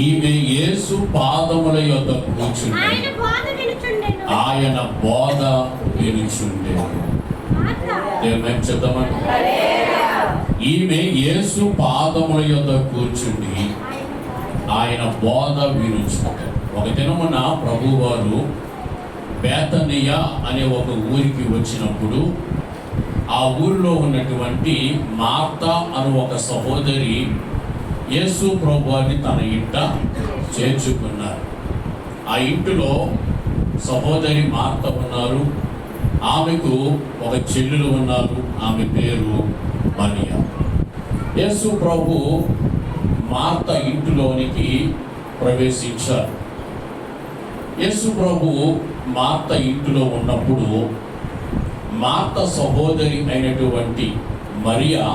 ఈమె యేసు పాదముల యొద్ద కూర్చుండి ఆయన బోధ వినుచుండెను. దేవుని చెప్తామండి. ఈమె యేసు పాదముల యొద్ద కూర్చుండి ఆయన బోధ వినుచుండెను. ఒక దినమున ప్రభువారు బేతనియ అనే ఒక ఊరికి వచ్చినప్పుడు ఆ ఊరిలో ఉన్నటువంటి మార్తా అను ఒక సహోదరి యేసు ప్రభువారిని తన ఇంట చేర్చుకున్నారు. ఆ ఇంటిలో సహోదరి మార్త ఉన్నారు, ఆమెకు ఒక చెల్లెలు ఉన్నారు, ఆమె పేరు మరియా. యేసు ప్రభు మార్త ఇంటిలోనికి ప్రవేశించారు. యేసు ప్రభు మార్త ఇంటిలో ఉన్నప్పుడు మార్త సహోదరి అయినటువంటి మరియా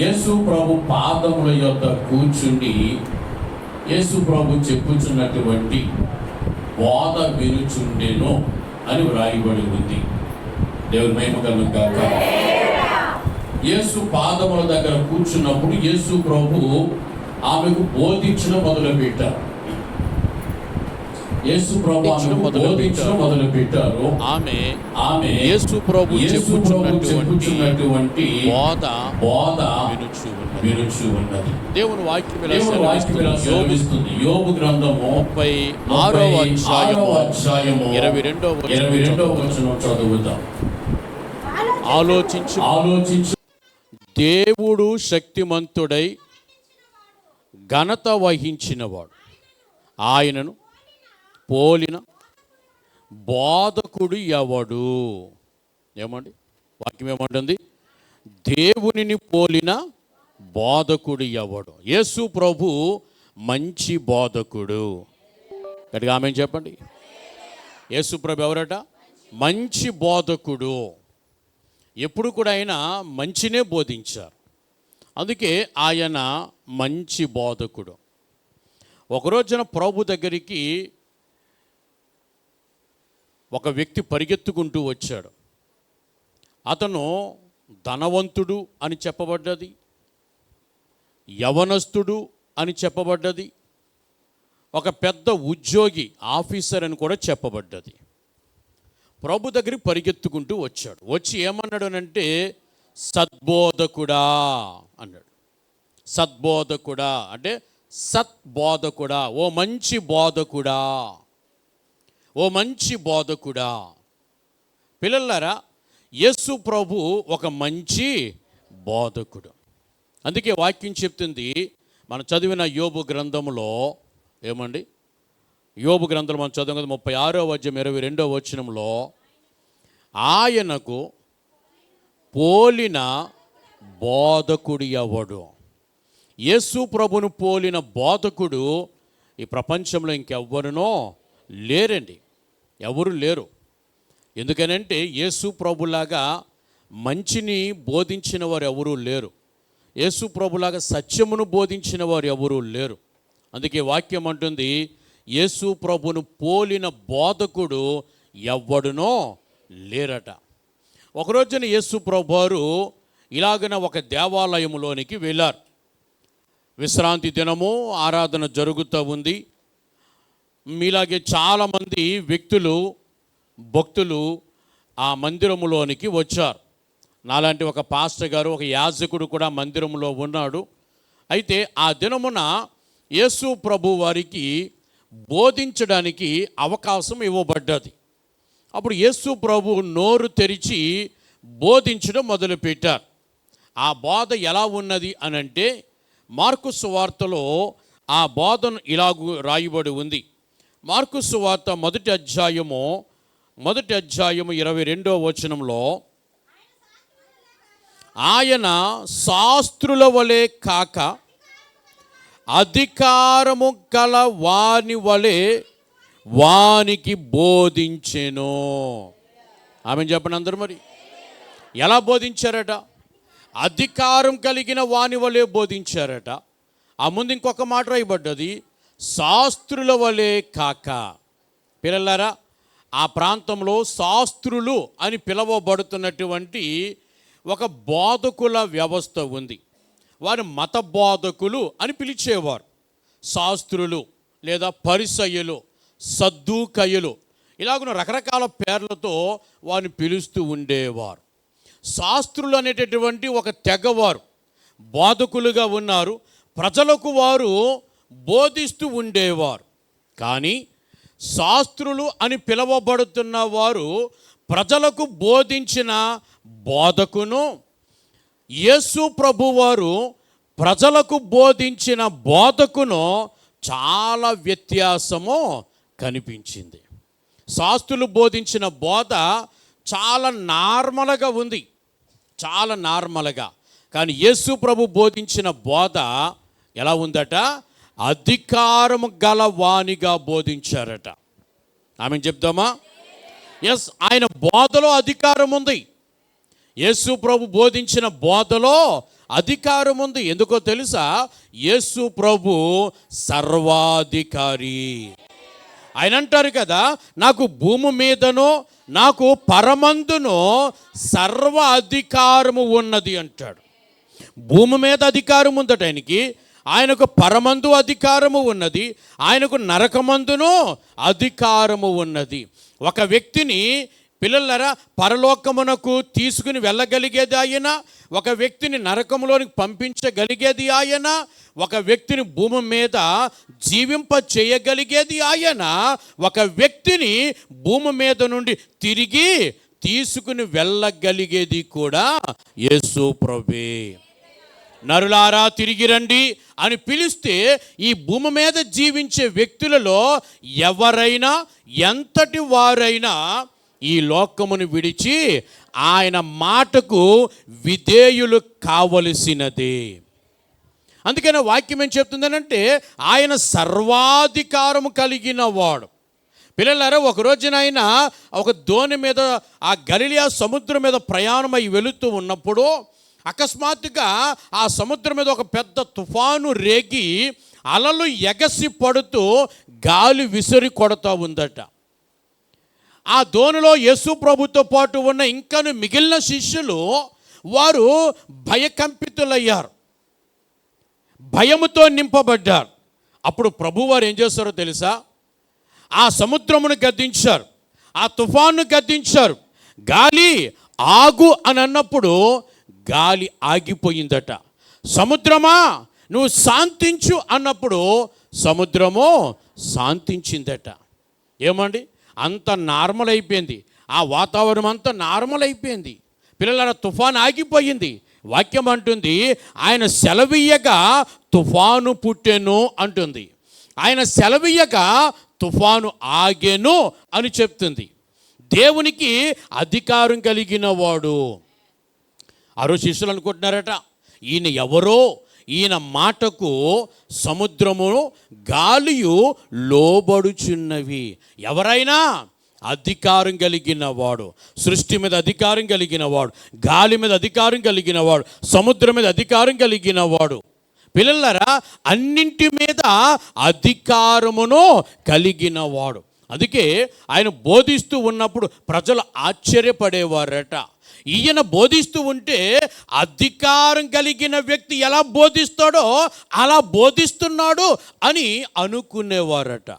యేసు ప్రభు పాదముల యొద్ద కూర్చుండి యేసు ప్రభు చెప్పుచున్నటువంటి బోధ వినుచుండెను అని వ్రాయబడి ఉంది. దేవుని మహిమ కలుగుగాక. యేసు పాదముల దగ్గర కూర్చున్నప్పుడు యేసు ప్రభు ఆమెకు బోధించడం మొదలుపెట్టారు. యేసు ప్రభు బోధించడం మొదలు పెట్టారు. ఆమె యేసు ప్రభు చెప్పుచున్నటువంటి బోధ వినుచు ఉన్నది. దేవుని వాక్యం సెలవిస్తుంది. యోబు గ్రంథము 36వ అధ్యాయము 22వ వచనం చదువుతాం. ఆలోచించు. దేవుడు శక్తిమంతుడై ఘనత వహించినవాడు, ఆయనను పోలిన బోధకుడు ఎవడు? ఏమండి వాక్యం ఏమంటుంది? దేవునిని పోలిన బోధకుడు ఎవడు? యేసు ప్రభు మంచి బోధకుడు. గట్టిగా ఆమె చెప్పండి. యేసు ప్రభు ఎవరట? మంచి బోధకుడు. ఎప్పుడు కూడా ఆయన మంచినే బోధించారు. అందుకే ఆయన మంచి బోధకుడు. ఒకరోజున ప్రభు దగ్గరికి ఒక వ్యక్తి పరిగెత్తుకుంటూ వచ్చాడు. అతను ధనవంతుడు అని చెప్పబడ్డది, యవనస్తుడు అని చెప్పబడ్డది, ఒక పెద్ద ఉద్యోగి ఆఫీసర్ అని కూడా చెప్పబడ్డది. ప్రభు దగ్గరికి పరిగెత్తుకుంటూ వచ్చాడు. వచ్చి ఏమన్నాడు అంటే, సద్బోధకుడా అన్నాడు. సద్బోధకుడా అంటే సత్బోధకుడా, ఓ మంచి బోధకుడా, ఓ మంచి బోధకుడా. పిల్లలారా, యేసు ప్రభు ఒక మంచి బోధకుడు. అందుకే వాక్యం చెప్తుంది, మనం చదివిన యోబు గ్రంథంలో ఏమండి, యోబు గ్రంథంలో మనం చదివిన 36వ అధ్యాయం 22వ వచనంలో ఆయనకు పోలిన బోధకుడు ఎవడు? యేసు ప్రభును పోలిన బోధకుడు ఈ ప్రపంచంలో ఇంకెవ్వరునో లేరండి, ఎవరు లేరు. ఎందుకనంటే యేసు ప్రభులాగా మంచిని బోధించిన వారు ఎవరూ లేరు. యేసు ప్రభులాగా సత్యమును బోధించిన వారు ఎవరూ లేరు. అందుకే వాక్యం అంటుంది, యేసు ప్రభును పోలిన బోధకుడు ఎవ్వడునో లేరట. ఒకరోజున యేసు ప్రభు వారు ఇలాగన ఒక దేవాలయంలోనికి వెళ్ళారు. విశ్రాంతి దినము, ఆరాధన జరుగుతూ ఉంది. మీలాగే చాలామంది వ్యక్తులు, భక్తులు ఆ మందిరములోనికి వచ్చారు. నాలాంటి ఒక పాస్టర్ గారు, ఒక యాజకుడు కూడా మందిరంలో ఉన్నాడు. అయితే ఆ దినమున యేసు ప్రభు వారికి బోధించడానికి అవకాశం ఇవ్వబడ్డది. అప్పుడు యేసు ప్రభు నోరు తెరిచి బోధించడం మొదలుపెట్టారు. ఆ బోధ ఎలా ఉన్నది అనంటే, మార్కు సువార్తలో ఆ బోధను ఇలాగూ రాయబడి ఉంది. మార్కు సువార్త మొదటి అధ్యాయము 22వ వచనంలో, ఆయన శాస్త్రుల వలె కాక అధికారము గల వాని వలె వానికి బోధించెను. ఆమె చెప్పండి అందరూ. మరి ఎలా బోధించారట? అధికారం కలిగిన వాని వలె బోధించారట. ఆ ముందు ఇంకొక మాట రాయబడ్డది, శాస్త్రుల వలె కాక. పిల్లలారా, ఆ ప్రాంతంలో శాస్త్రులు అని పిలువబడుతున్నటువంటి ఒక బోధకుల వ్యవస్థ ఉంది. వారి మత బోధకులు అని పిలిచేవారు. శాస్త్రులు లేదా పరిసయ్యులు, సద్దూకయ్యులు, ఇలాగున్న రకరకాల పేర్లతో వారిని పిలుస్తూ ఉండేవారు. శాస్త్రులు అనేటటువంటి ఒక తెగవారు బోధకులుగా ఉన్నారు. ప్రజలకు వారు బోధిస్తూ ఉండేవారు. కానీ శాస్త్రులు అని పిలువబడుతున్న వారు ప్రజలకు బోధించిన బోధకును, యేసు ప్రభువారు ప్రజలకు బోధించిన బోధకును చాలా వ్యత్యాసము కనిపించింది. శాస్త్రులు బోధించిన బోధ చాలా నార్మల్గా ఉంది, చాలా నార్మల్గా. కానీ యేసు ప్రభు బోధించిన బోధ ఎలా ఉందట? అధికారము గల వానిగా బోధించారట. ఆమె చెప్దామా? ఎస్, ఆయన బోధలో అధికారం ఉంది. యేసు ప్రభు బోధించిన బోధలో అధికారం ఉంది. ఎందుకో తెలుసా? యేసు ప్రభు సర్వాధికారి. ఆయన అంటారు కదా, నాకు భూమి మీదను నాకు పరమందును సర్వ అధికారము ఉన్నది అంటాడు. భూమి మీద అధికారం ఉందట ఆయనకి, ఆయనకు పరమందు అధికారము ఉన్నది, ఆయనకు నరకమందును అధికారము ఉన్నది. ఒక వ్యక్తిని పిల్లలరా పరలోకమునకు తీసుకుని వెళ్ళగలిగేది ఆయన, ఒక వ్యక్తిని నరకములోనికి పంపించగలిగేది ఆయన, ఒక వ్యక్తిని భూమి మీద జీవింప చేయగలిగేది ఆయన, ఒక వ్యక్తిని భూమి మీద నుండి తిరిగి తీసుకుని వెళ్ళగలిగేది కూడా యేసు ప్రభువే. నరులారా తిరిగి రండి అని పిలిస్తే ఈ భూమి మీద జీవించే వ్యక్తులలో ఎవరైనా ఎంతటి వారైనా ఈ లోకమును విడిచి ఆయన మాటకు విధేయులు కావలసినదే. అందుకని వాక్యం ఏం చెప్తుందనంటే ఆయన సర్వాధికారము కలిగిన వాడు. పిల్లలారా, ఒక రోజున ఆయన ఒక దోణి మీద ఆ గలిలయ సముద్రం మీద ప్రయాణమై వెళుతూ ఉన్నప్పుడు అకస్మాత్తుగా ఆ సముద్రం మీద ఒక పెద్ద తుఫాను రేగి అలలు ఎగసి పడుతూ గాలి విసిరి కొడతా ఉందట. ఆ దోణిలో యేసు ప్రభుతో పాటు ఉన్న ఇంకను మిగిలిన శిష్యులు వారు భయకంపితులయ్యారు, భయముతో నింపబడ్డారు. అప్పుడు ప్రభువారు ఏం చేస్తారో తెలుసా? ఆ సముద్రమును గద్దించారు, ఆ తుఫాను గద్దించారు. గాలి ఆగు అని అన్నప్పుడు గాలి ఆగిపోయిందట. సముద్రమా నువ్వు శాంతించు అన్నప్పుడు సముద్రము శాంతించిందట. ఏమండి, అంత నార్మల్ అయిపోయింది, ఆ వాతావరణం అంతా నార్మల్ అయిపోయింది. పిల్లల తుఫాను ఆగిపోయింది. వాక్యం అంటుంది ఆయన సెలవీయగా తుఫాను పుట్టెను అంటుంది. ఆయన సెలవీయగా తుఫాను ఆగెను అని చెప్తుంది. దేవునికి అధికారం కలిగిన వాడు. ఆరో శిష్యులు అనుకుంటున్నారట, ఈయన ఎవరో, ఈయన మాటకు సముద్రము గాలియు లోబడుచున్నవి. ఎవరైనా అధికారం కలిగిన వాడు, సృష్టి మీద అధికారం కలిగిన వాడు, గాలి మీద అధికారం కలిగిన వాడు, సముద్రం మీద అధికారం కలిగిన వాడు. పిల్లలారా, అన్నింటి మీద అధికారమును కలిగిన వాడు. అందుకే ఆయన బోధిస్తూ ఉన్నప్పుడు ప్రజలు ఆశ్చర్యపడేవారట. ఈయన బోధిస్తూ ఉంటే అధికారం కలిగిన వ్యక్తి ఎలా బోధిస్తాడో అలా బోధిస్తున్నాడు అని అనుకునేవారట.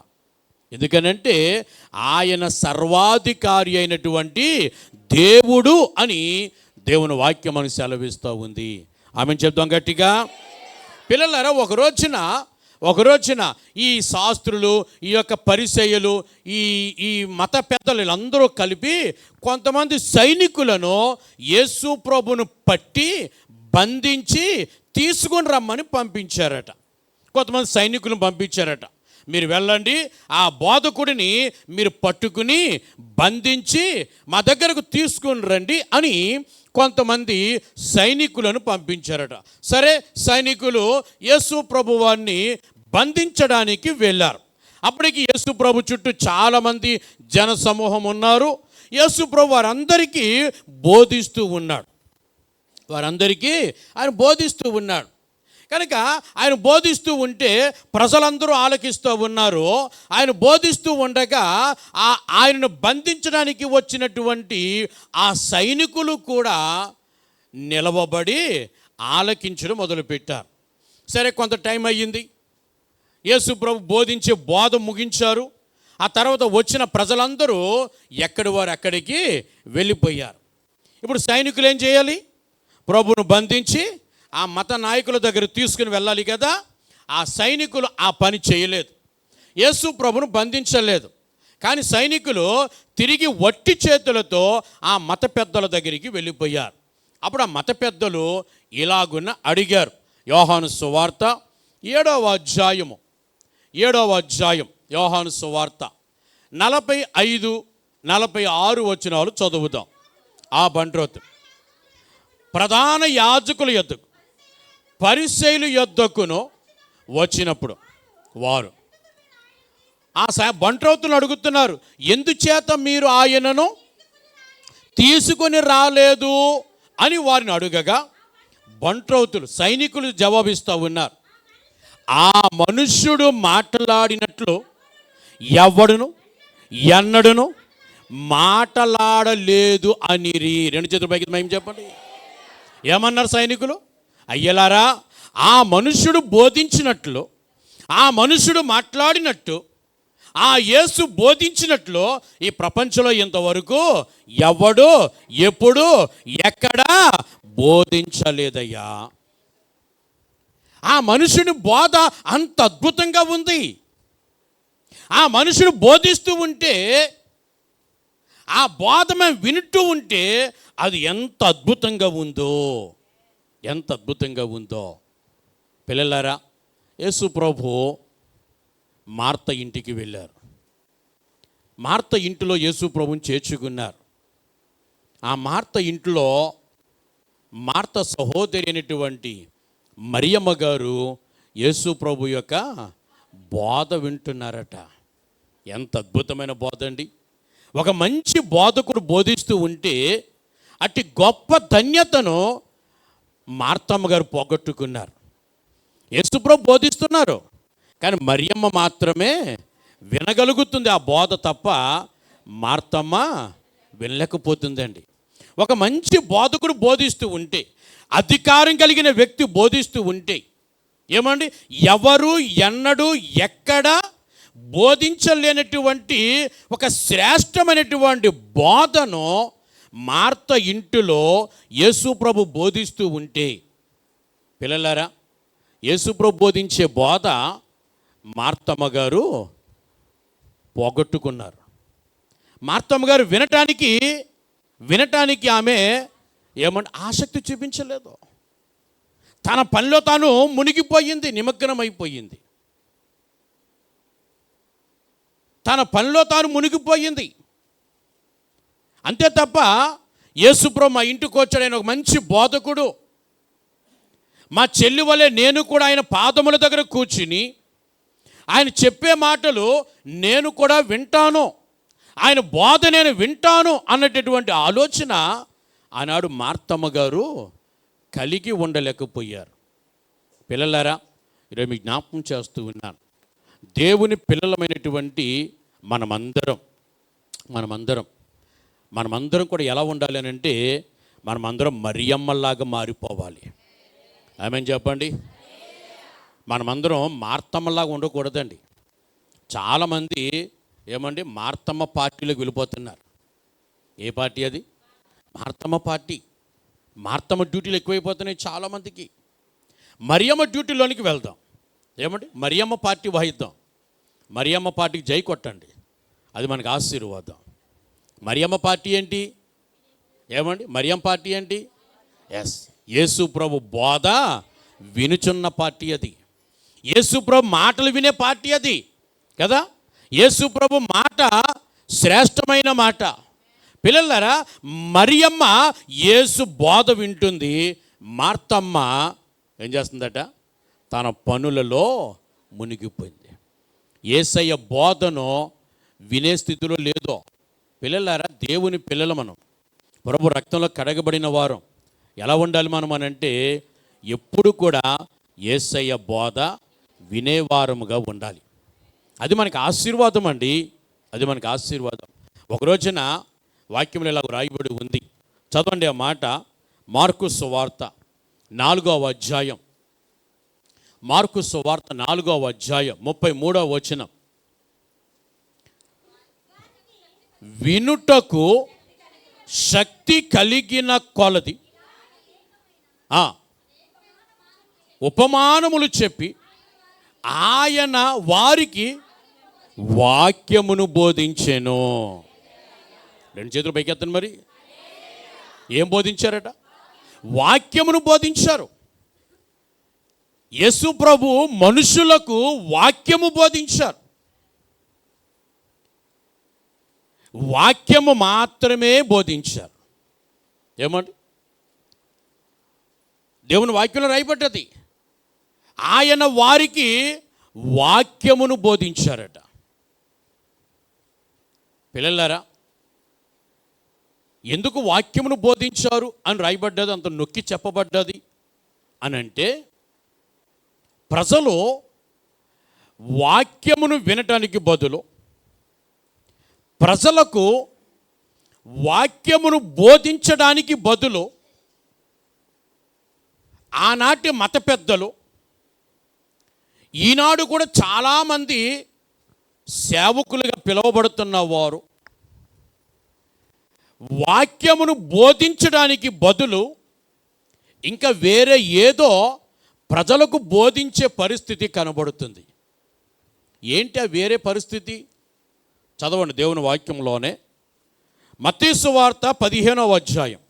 ఎందుకనంటే ఆయన సర్వాధికారి అయినటువంటి దేవుడు అని దేవుని వాక్యం అని సెలవిస్తూ ఉంది. ఆమెను చెప్తాం గట్టిగా. పిల్లలారా, ఒక రోజున ఈ శాస్త్రులు, ఈ యొక్క పరిసయ్యులు, ఈ మత పెద్దలు వీళ్ళందరూ కలిపి కొంతమంది సైనికులను యేసు ప్రభును పట్టి బంధించి తీసుకుని రమ్మని పంపించారట. కొంతమంది సైనికులను పంపించారట. మీరు వెళ్ళండి, ఆ బోధకుడిని మీరు పట్టుకుని బంధించి మా దగ్గరకు తీసుకుని రండి అని కొంతమంది సైనికులను పంపించారట. సరే, సైనికులు యేసు ప్రభువాన్ని బంధించడానికి వెళ్ళారు. అప్పటికి యేసు ప్రభు చుట్టూ చాలామంది జన సమూహం ఉన్నారు. యేసు ప్రభు వారందరికీ బోధిస్తూ ఉన్నాడు. ఆయన బోధిస్తూ ఉన్నాడు. కనుక ఆయన బోధిస్తూ ఉంటే ప్రజలందరూ ఆలకిస్తూ ఉన్నారు. ఆయన బోధిస్తూ ఉండగా ఆయనను బంధించడానికి వచ్చినటువంటి ఆ సైనికులు కూడా నిలవబడి ఆలకించడం మొదలుపెట్టారు. సరే, కొంత టైం అయ్యింది. యేసు ప్రభు బోధించే బోధ ముగించారు. ఆ తర్వాత వచ్చిన ప్రజలందరూ ఎక్కడి వారు అక్కడికి వెళ్ళిపోయారు. ఇప్పుడు సైనికులు ఏం చేయాలి? ప్రభువును బంధించి ఆ మత నాయకుల దగ్గర తీసుకుని వెళ్ళాలి కదా. ఆ సైనికులు ఆ పని చేయలేదు. యేసు ప్రభును బంధించలేదు. కానీ సైనికులు తిరిగి వట్టి చేతులతో ఆ మత పెద్దల దగ్గరికి వెళ్ళిపోయారు. అప్పుడు ఆ మత పెద్దలు ఇలాగున్న అడిగారు. యోహాను సువార్త 7వ అధ్యాయం యోహాను సువార్త 45, 46 వచనాలు చదువుదాం. ఆ బంట్రోతు ప్రధాన యాజకుల యొద్దకు పరిసయ్యుల యొద్దకును వచ్చినప్పుడు వారు ఆ బంట్రోతులను అడుగుతున్నారు, ఎందుచేత మీరు ఆయనను తీసుకొని రాలేదు అని వారిని అడుగగా, బంట్రోతులు సైనికులు జవాబిస్తూ ఉన్నారు, ఆ మనుష్యుడు మాట్లాడినట్లు ఎవడును ఎన్నడును మాట్లాడలేదు అనిరి. 2 చేతుల పైకి మేము చెప్పండి. ఏమన్నారు సైనికులు? అయ్యలారా, ఆ మనుష్యుడు బోధించినట్లు, ఆ మనుష్యుడు మాట్లాడినట్టు, ఆ యేసు బోధించినట్లు ఈ ప్రపంచంలో ఇంతవరకు ఎవడు ఎప్పుడు ఎక్కడా బోధించలేదయ్యా. ఆ మనుషుని బోధ అంత అద్భుతంగా ఉంది. ఆ మనుషుడు బోధిస్తూ ఉంటే, ఆ బోధ మేము వింటూ ఉంటే అది ఎంత అద్భుతంగా ఉందో. పిల్లలారా, యేసు ప్రభు మార్త ఇంటికి వెళ్ళారు. మార్త ఇంటిలో యేసు ప్రభుని చేర్చుకున్నారు. ఆ మార్త ఇంట్లో మార్త సహోదరి అయినటువంటి మరియమ్మ గారు యేసు ప్రభు యొక్క బోధ వింటున్నారట. ఎంత అద్భుతమైన బోధ అండి. ఒక మంచి బోధకుడు బోధిస్తూ ఉంటే అట్టి గొప్ప ధన్యతను మార్తమ్మ గారు పోగొట్టుకున్నారు. యేసు ప్రభు బోధిస్తున్నారు, కానీ మరియమ్మ మాత్రమే వినగలుగుతుంది ఆ బోధ తప్ప మార్తమ్మ వినలేకపోతుందండి. ఒక మంచి బోధకుడు బోధిస్తూ ఉంటే, అధికారం కలిగిన వ్యక్తి బోధిస్తూ ఉంటే, ఏమండి, ఎవరు ఎన్నడూ ఎక్కడ బోధించలేనటువంటి ఒక శ్రేష్టమైనటువంటి బోధను మార్త ఇంటిలో యేసు ప్రభు బోధిస్తూ ఉంటే, పిల్లలారా, యేసు ప్రభు బోధించే బోధ మార్తమ్మ గారు పోగొట్టుకున్నారు. మార్తమ్మ గారు వినటానికి ఆమె ఏమంటే ఆసక్తి చూపించలేదు. తన పనిలో తాను మునిగిపోయింది, నిమగ్నమైపోయింది. అంతే తప్ప యేసు ప్రభు మా ఇంటికి వచ్చాడు, ఆయన ఒక మంచి బోధకుడు, మా చెల్లి వలె నేను కూడా ఆయన పాదముల దగ్గర కూర్చుని ఆయన చెప్పే మాటలు నేను కూడా వింటాను, ఆయన బోధ నేను వింటాను అన్నటువంటి ఆలోచన ఆనాడు మార్తమ్మ గారు కలిగి ఉండలేకపోయారు. పిల్లలారా, ఈరోజు మీకు జ్ఞాపకం చేస్తూ ఉన్నాను, దేవుని పిల్లలమైనటువంటి మనమందరం కూడా ఎలా ఉండాలి అని అంటే, మనమందరం మరియమ్మలాగా మారిపోవాలి. ఆమేన్ చెప్పండి. మనమందరం మార్తమ్మలాగా ఉండకూడదండి. చాలామంది ఏమండి మార్తమ్మ పార్టీలోకి వెళ్ళిపోతున్నారు. ఏ పార్టీ అది? మార్తమ్మ పార్టీ. మార్తమ్మ డ్యూటీలు ఎక్కువైపోతున్నాయి చాలామందికి. మరియమ్మ డ్యూటీలోనికి వెళ్దాం. ఏమండి, మరియమ్మ పార్టీ వహిద్దాం. మరియమ్మ పార్టీకి జై కొట్టండి, అది మనకు ఆశీర్వాదం. మరియమ్మ పార్టీ ఏంటి? ఏమండి, మరియమ్మ పార్టీ ఏంటి? ఎస్, యేసు ప్రభు బోధ వినుచున్న పార్టీ అది. యేసు ప్రభు మాటలు వినే పార్టీ అది కదా. యేసు ప్రభు మాట శ్రేష్టమైన మాట. పిల్లలారా, మరియమ్మ యేసు బోధ వింటుంది, మార్తమ్మ ఏం చేస్తుందట? తన పనులలో మునిగిపోయింది. యేసయ్య బోధను వినే స్థితిలో లేదో. పిల్లలారా, దేవుని పిల్లలు మనం, ప్రభు రక్తంలో కడగబడిన వారం. ఎలా ఉండాలి మనం అనంటే, ఎప్పుడు కూడా యేసయ్య బోధ వినేవారముగా ఉండాలి. అది మనకు ఆశీర్వాదం అండి, అది మనకు ఆశీర్వాదం. ఒక రోజున వాక్యంలో ఇలా రాయబడి ఉంది, చదవండి ఆ మాట. మార్కు సువార్త 4వ అధ్యాయం, మార్కు సువార్త 4వ అధ్యాయం 33వ వచనం. వినుటకు శక్తి కలిగిన కొలది ఉపమానములు చెప్పి ఆయన వారికి వాక్యమును బోధించెను. 2 చేతులు పైకెత్తండి. మరి ఏం బోధించారట? వాక్యమును బోధించారు. యేసు ప్రభు మనుషులకు వాక్యము బోధించారు. వాక్యము మాత్రమే బోధించారు. ఏమండి? దేవుని వాక్యంలో రాయబడ్డది. ఆయన వారికి వాక్యమును బోధించారట. పిల్లలారా, ఎందుకు వాక్యమును బోధించారు అని రాయబడ్డది, అంత నొక్కి చెప్పబడ్డది అని అంటే, ప్రజలు వాక్యమును వినటానికి బదులు ప్రజలకు వాక్యమును బోధించడానికి బదులు ఆనాటి మత పెద్దలు, ఈనాడు కూడా చాలామంది సేవకులుగా పిలువబడుతున్న వారు వాక్యమును బోధించడానికి బదులు ఇంకా వేరే ఏదో ప్రజలకు బోధించే పరిస్థితి కనబడుతుంది. ఏంటి ఆ వేరే పరిస్థితి? చదవండి దేవుని వాక్యంలోనే. మత్తయి సువార్త 15వ అధ్యాయం,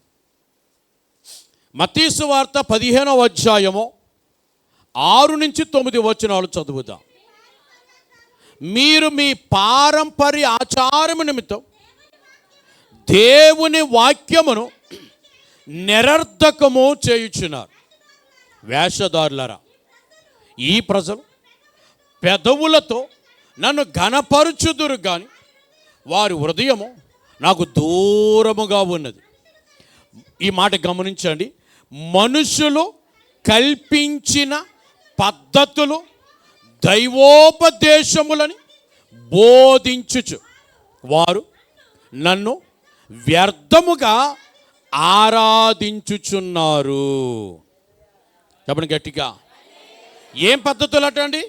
మత్తయి సువార్త 15వ అధ్యాయము 6 నుంచి 9 వచనాలు చదువుదాం. మీరు మీ పారంపర్య ఆచారము నిమిత్తం దేవుని వాక్యమును నిరర్ధకము చేయుచున్నారు. వేషధారులారా, ఈ ప్రజలు పెదవులతో నన్ను ఘనపరుచుదురు కానీ వారి హృదయము నాకు దూరముగా ఉన్నది. ఈ మాట గమనించండి. మనుషులు కల్పించిన పద్ధతులు దైవోపదేశములని బోధించుచు వారు నన్ను వ్యర్థముగా ఆరాధించుచున్నారు. చెప్పండి గట్టిగా. ఏం పద్ధతులు అటండి?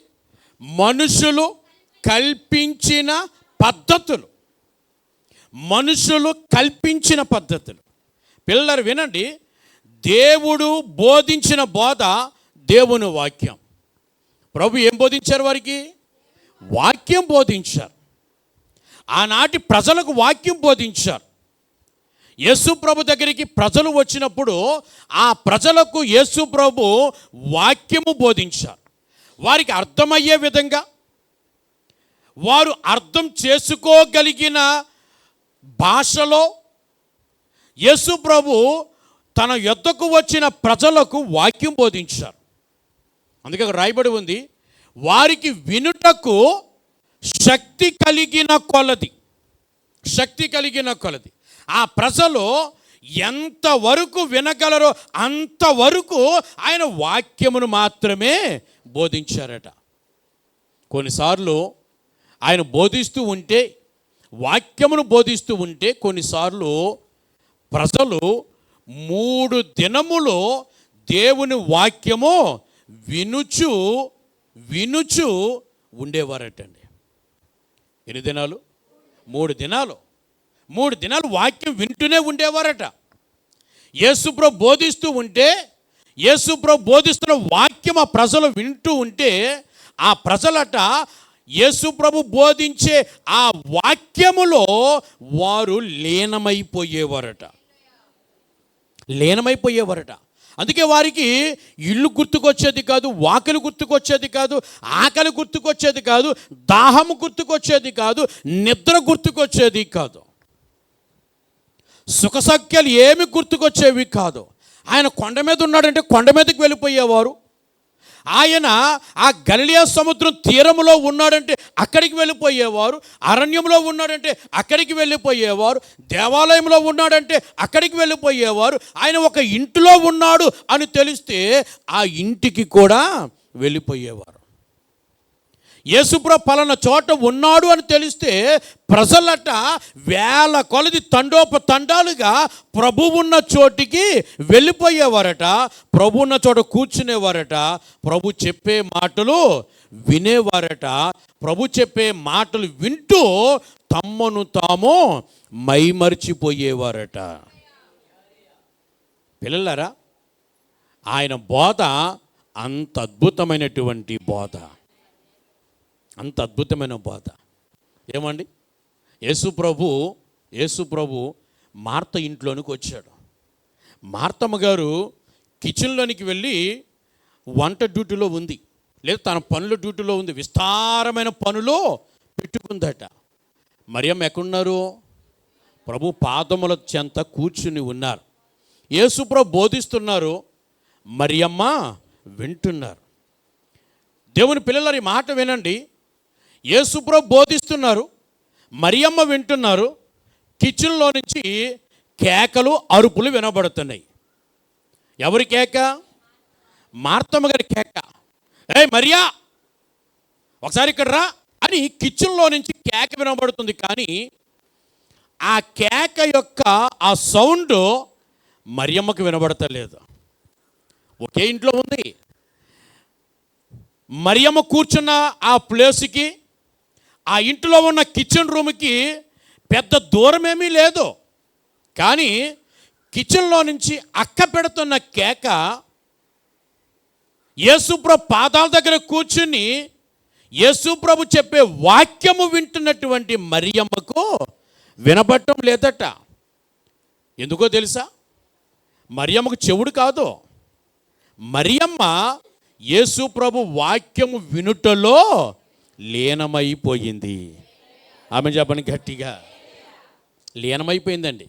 మనుషులు కల్పించిన పద్ధతులు. మనుషులు కల్పించిన పద్ధతులు. పిల్లలు వినండి, దేవుడు బోధించిన బోధ దేవుని వాక్యం. ప్రభు ఏం బోధించారు? వారికి వాక్యం బోధించారు. ఆనాటి ప్రజలకు వాక్యం బోధించారు. యేసు ప్రభు దగ్గరికి ప్రజలు వచ్చినప్పుడు ఆ ప్రజలకు యేసు ప్రభు వాక్యము బోధించారు. వారికి అర్థమయ్యే విధంగా, వారు అర్థం చేసుకోగలిగిన భాషలో యేసు ప్రభు తన యొద్దకు వచ్చిన ప్రజలకు వాక్యం బోధించారు. అందుకే రాయబడి ఉంది, వారికి వినుటకు శక్తి కలిగిన కొలది. శక్తి కలిగిన కొలది. ఆ ప్రజలు ఎంతవరకు వినగలరో అంతవరకు ఆయన వాక్యమును మాత్రమే బోధించారట. కొన్నిసార్లు ఆయన బోధిస్తూ ఉంటే, వాక్యమును బోధిస్తూ ఉంటే, కొన్నిసార్లు ప్రజలు 3 దినములు దేవుని వాక్యము వినుచు వినుచు ఉండేవారటండి. ఎన్ని దినాలు? 3 దినాలు. 3 దినాలు వాక్యం వింటూనే ఉండేవారట. యేసుప్రభు బోధిస్తూ ఉంటే, యేసుప్రభు బోధిస్తున్న వాక్యం ఆ ప్రజలు వింటూ ఉంటే, ఆ ప్రజలట యేసుప్రభు బోధించే ఆ వాక్యములో వారు లీనమైపోయేవారట. లీనమైపోయేవారట. అందుకే వారికి ఇల్లు గుర్తుకొచ్చేది కాదు, వాకిలు గుర్తుకొచ్చేది కాదు, ఆకలి గుర్తుకొచ్చేది కాదు, దాహము గుర్తుకొచ్చేది కాదు, నిద్ర గుర్తుకొచ్చేది కాదు, సుఖసఖ్యాలు ఏమి గుర్తుకొచ్చేవి కాదు. ఆయన కొండ మీద ఉన్నాడంటే కొండ మీదకి వెళ్ళిపోయేవారు. ఆయన ఆ గలిలయ సముద్రం తీరములో ఉన్నాడంటే అక్కడికి వెళ్ళిపోయేవారు. అరణ్యంలో ఉన్నాడంటే అక్కడికి వెళ్ళిపోయేవారు. దేవాలయంలో ఉన్నాడంటే అక్కడికి వెళ్ళిపోయేవారు. ఆయన ఒక ఇంటిలో ఉన్నాడు అని తెలిస్తే ఆ ఇంటికి కూడా వెళ్ళిపోయేవారు. యేసుప్రభు పలానా చోట ఉన్నాడు అని తెలిస్తే ప్రజలట వేల కొలది తండోపతండాలుగా ప్రభు ఉన్న చోటికి వెళ్ళిపోయేవారట. ప్రభు ఉన్న చోట కూర్చునేవారట. ప్రభు చెప్పే మాటలు వినేవారట. ప్రభు చెప్పే మాటలు వింటూ తమ్మను తాము మైమరిచిపోయేవారట. పిల్లలారా, ఆయన బోధ అంత అద్భుతమైనటువంటి బోధ, అంత అద్భుతమైన బోధ. ఏమండి, యేసు ప్రభు మార్త ఇంట్లోనికి వచ్చాడు. మార్తమ్మ గారు కిచెన్లోనికి వెళ్ళి వంట డ్యూటీలో ఉంది, లేదా తన పనుల డ్యూటీలో ఉంది. విస్తారమైన పనులు పెట్టుకుందట. మరియమ్మ ఎక్కడున్నారు? ప్రభు పాదముల చెంత కూర్చుని ఉన్నారు. యేసు ప్రభు బోధిస్తున్నారు, మరియమ్మ వింటున్నారు. దేవుని పిల్లలారి మాట వినండి. యేసు ప్రభు బోధిస్తున్నారు, మరియమ్మ వింటున్నారు. కిచెన్లో నుంచి కేకలు, అరుపులు వినబడుతున్నాయి. ఎవరి కేక? మార్తమ్మ గారి కేక. ఏయ్ మరియా, ఒకసారి ఇక్కడ రా అని కిచెన్లో నుంచి కేక వినబడుతుంది. కానీ ఆ కేక యొక్క ఆ సౌండ్ మరియమ్మకు వినబడతలేదు. ఒకే ఇంట్లో ఉంది. మరియమ్మ కూర్చున్న ఆ ప్లేస్కి, ఆ ఇంట్లో ఉన్న కిచెన్ రూమ్కి పెద్ద దూరమేమీ లేదు. కానీ కిచెన్లో నుంచి అక్క పెడుతున్న కేక యేసుప్రభు పాదాల దగ్గర కూర్చుని యేసుప్రభు చెప్పే వాక్యము వింటున్నటువంటి మరియమ్మకు వినబడటం లేదట. ఎందుకో తెలుసా? మరియమ్మకు చెవుడు కాదు. మరియమ్మ యేసుప్రభు వాక్యము వినుటలో లీనమైపోయింది. ఆమె చెప్పని గట్టిగా, లీనమైపోయిందండి.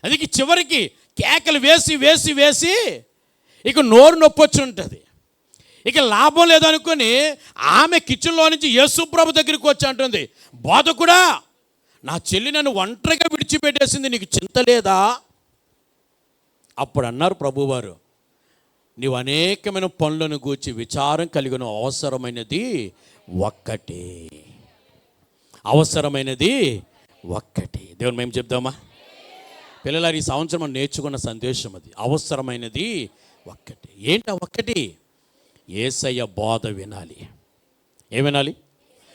అందుకే చివరికి కేకలు వేసి వేసి వేసి ఇక నోరు నొప్పి వచ్చి ఉంటుంది. ఇక లాభం లేదనుకొని ఆమె కిచెన్లో నుంచి యేసుప్రభు దగ్గరికి వచ్చి అంటుంది, బోధకుడా, నా చెల్లి నన్ను ఒంటరిగా విడిచిపెట్టేసింది, నీకు చింత లేదా? అప్పుడు అన్నారు ప్రభువారు, నీవు అనేకమైన పనులను గూర్చి విచారం కలిగిన అవసరమైనది ఒక్కటే, అవసరమైనది ఒక్కటి. దేవుని మేము చెప్దామా? పిల్లలారు, ఈ సంవత్సరం మనం నేర్చుకున్న సందేశం అది. అవసరమైనది ఒక్కటి. ఏంటి ఆ ఒక్కటి? యేసయ్య బోధ వినాలి. ఏం వినాలి?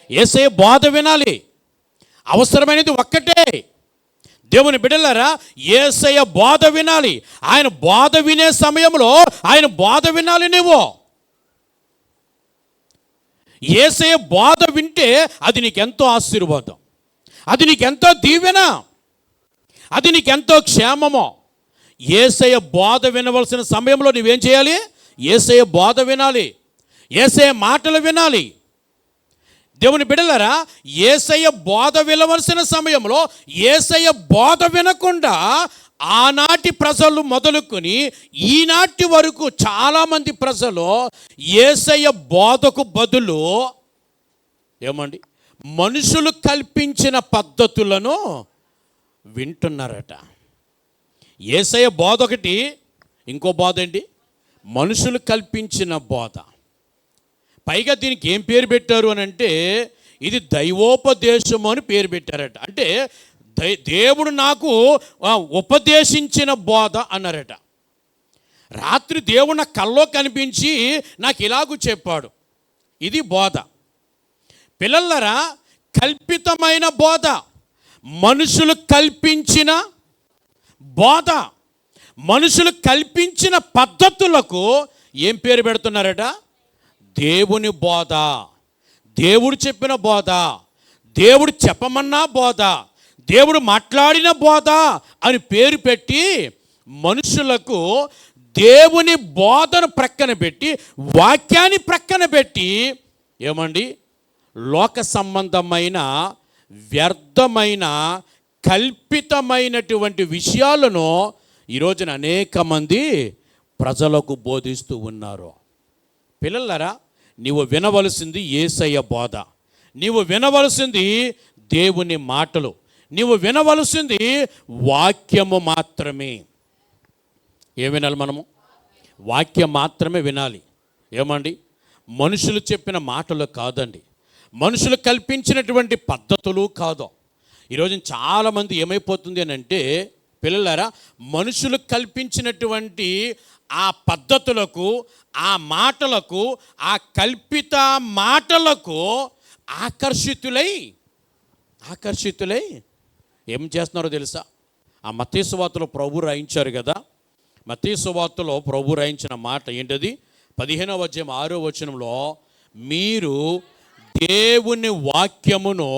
యేసయ్య బోధ వినాలి. అవసరమైనది ఒక్కటే. దేవుని బిడ్డలారా, యేసయ్య బోధ వినాలి. ఆయన బోధ వినే సమయంలో ఆయన బోధ వినాలి. నువ్వు యేసయ్య బోధ వింటే అది నీకెంతో ఆశీర్వాదం, అది నీకెంతో దీవెన, అది నీకెంతో క్షేమమో. యేసయ్య బోధ వినవలసిన సమయంలో నువ్వేం చేయాలి? యేసయ్య బోధ వినాలి, యేసయ్య మాటలు వినాలి. దేవుని బిడ్డలారా, యేసయ్య బోధ వినవలసిన సమయంలో యేసయ్య బోధ వినకుండా ఆనాటి ప్రజలు మొదలుకొని ఈనాటి వరకు చాలామంది ప్రజలు యేసయ్య బోధకు బదులు ఏమండి మనుషులు కల్పించిన పద్ధతులను వింటున్నారట. యేసయ్య బోధ ఒకటి, ఇంకో బోధ ఏంటి? మనుషులు కల్పించిన బోధ. పైగా దీనికి ఏం పేరు పెట్టారు అని అంటే, ఇది దైవోపదేశము అని పేరు పెట్టారట. అంటే దేవుడు నాకు ఉపదేశించిన బోధ అన్నారట. రాత్రి దేవుడు నా కల్లో కనిపించి నాకు ఇలాగూ చెప్పాడు. ఇది బోధ. పిల్లలరా, కల్పితమైన బోధ, మనుషులు కల్పించిన బోధ, మనుషులు కల్పించిన పద్ధతులకు ఏం పేరు పెడుతున్నారట? దేవుని బోధ, దేవుడు చెప్పిన బోధ, దేవుడు చెప్పమన్నా బోధ, దేవుడు మాట్లాడిన బోధ అని పేరు పెట్టి మనుషులకు దేవుని బోధను ప్రక్కన పెట్టి, వాక్యాన్ని ప్రక్కన పెట్టి ఏమండి లోక సంబంధమైన వ్యర్థమైన కల్పితమైనటువంటి విషయాలను ఈరోజున అనేక మంది ప్రజలకు బోధిస్తూ ఉన్నారు. పిల్లలారా, నీవు వినవలసింది యేసయ్య బోధ, నీవు వినవలసింది దేవుని మాటలు, నీవు వినవలసింది వాక్యము మాత్రమే. ఏం వినాలి మనము? వాక్యం మాత్రమే వినాలి. ఏమండి, మనుషులు చెప్పిన మాటలు కాదండి. మనుషులు కల్పించినటువంటి పద్ధతులు కాదు. ఈరోజు చాలామంది ఏమైపోతుంది అని అంటే, పిల్లలారా, మనుషులు కల్పించినటువంటి ఆ పద్ధతులకు, ఆ మాటలకు, ఆ కల్పిత మాటలకు ఆకర్షితులై ఏం చేస్తున్నారో తెలుసా? ఆ మత్తయి సువార్తలో ప్రభు రాయించారు కదా, మత్తయి సువార్తలో ప్రభు రాయించిన మాట ఏంటది? 15వ అధ్యాయం 6వ వచనంలో, మీరు దేవుని వాక్యమును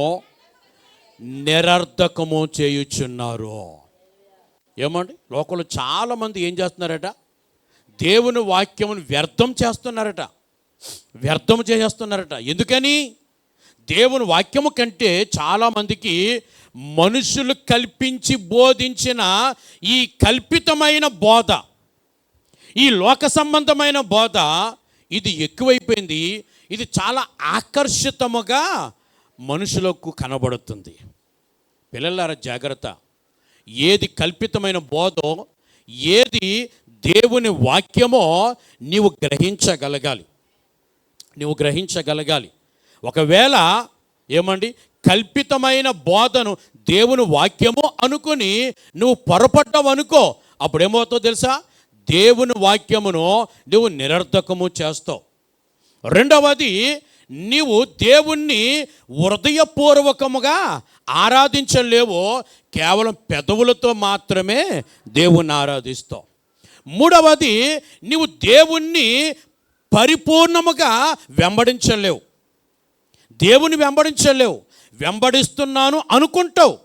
నిరర్ధకము చేయుచున్నారు. ఏమండి, లోకంలో చాలామంది ఏం చేస్తున్నారట? దేవుని వాక్యమును వ్యర్థం చేస్తున్నారట. ఎందుకని? దేవుని వాక్యము కంటే చాలామందికి మనుషులు కల్పించి బోధించిన ఈ కల్పితమైన బోధ, ఈ లోక సంబంధమైన బోధ, ఇది ఎక్కువైపోయింది. ఇది చాలా ఆకర్షితముగా మనుషులకు కనబడుతుంది. పిల్లలారా జాగ్రత్త. ఏది కల్పితమైన బోధో, ఏది దేవుని వాక్యమో నీవు గ్రహించగలగాలి. ఒకవేళ ఏమండి, కల్పితమైన బోధను దేవుని వాక్యము అనుకుని నువ్వు పొరపడ్డావు అనుకో, అప్పుడేమవుతుందో తెలుసా? దేవుని వాక్యమును నువ్వు నిరర్ధకము చేస్తావు. రెండవది, నీవు దేవుణ్ణి హృదయపూర్వకముగా ఆరాధించలేవో, కేవలం పెదవులతో మాత్రమే దేవుణ్ణి ఆరాధిస్తావు. మూడవది, నీవు దేవుణ్ణి పరిపూర్ణముగా వెంబడించలేవు. వెంబడిస్తున్నాను అనుకుంటావు.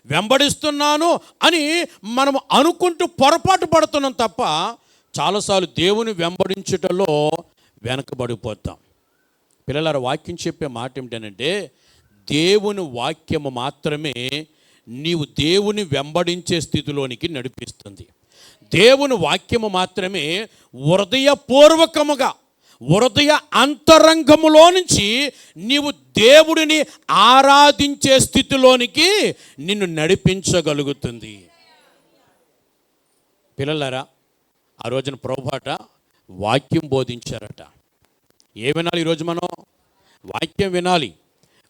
వెంబడిస్తున్నాను అని మనం అనుకుంటూ పొరపాటు పడుతున్నాం తప్ప, చాలాసార్లు దేవుని వెంబడించుటలో వెనకబడిపోతాం. పిల్లలారా, వాక్యం చెప్పే మాట ఏమిటంటే, దేవుని వాక్యము మాత్రమే నీవు దేవుని వెంబడించే స్థితిలోనికి నడిపిస్తుంది. దేవుని వాక్యము మాత్రమే హృదయపూర్వకముగా, హృదయ అంతరంగములో నుంచి నీవు దేవుడిని ఆరాధించే స్థితిలోనికి నిన్ను నడిపించగలుగుతుంది. పిల్లలారా, ఆ రోజున ప్రభువాట వాక్యం బోధించారట. ఏ వినాలి? ఈరోజు మనం వాక్యం వినాలి,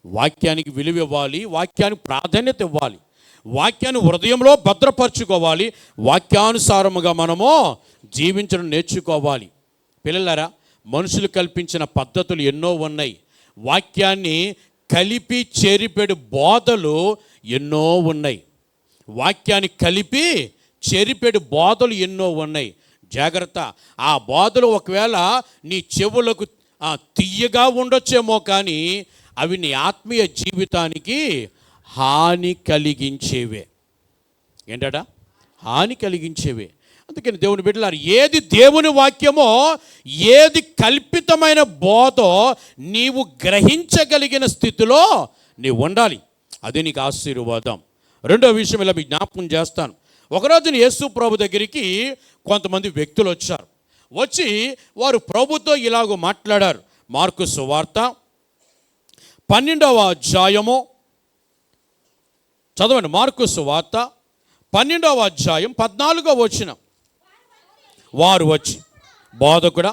వాక్యానికి విలువ ఇవ్వాలి, వాక్యానికి ప్రాధాన్యత ఇవ్వాలి, వాక్యాన్ని హృదయంలో భద్రపరచుకోవాలి, వాక్యానుసారముగా మనము జీవించడం నేర్చుకోవాలి. పిల్లలారా, మనుషులు కల్పించిన పద్ధతులు ఎన్నో ఉన్నాయి. వాక్యాన్ని కలిపి చెరిపెడు బోధలు ఎన్నో ఉన్నాయి. జాగ్రత్త. ఆ బోధలు ఒకవేళ నీ చెవులకు తియ్యగా ఉండొచ్చేమో, కానీ అవి నీ ఆత్మీయ జీవితానికి హాని కలిగించేవే. హాని కలిగించేవే. అందుకని దేవుని బిడ్డలారా, ఏది దేవుని వాక్యమో, ఏది కల్పితమైన బోధో నీవు గ్రహించగలిగిన స్థితిలో నీవు ఉండాలి. అది నీకు ఆశీర్వాదం. రెండో విషయం ఇలా మీకు జ్ఞాపకం చేస్తాను. ఒకరోజు యేసు ప్రభు దగ్గరికి కొంతమంది వ్యక్తులు వచ్చారు. వచ్చి వారు ప్రభుతో ఇలాగ మాట్లాడారు. మార్కు సువార్త 12వ అధ్యాయము చదవండి. మార్కు సువార్త 12వ అధ్యాయం 14వ వచనం. వారు వచ్చి, బోధకుడా,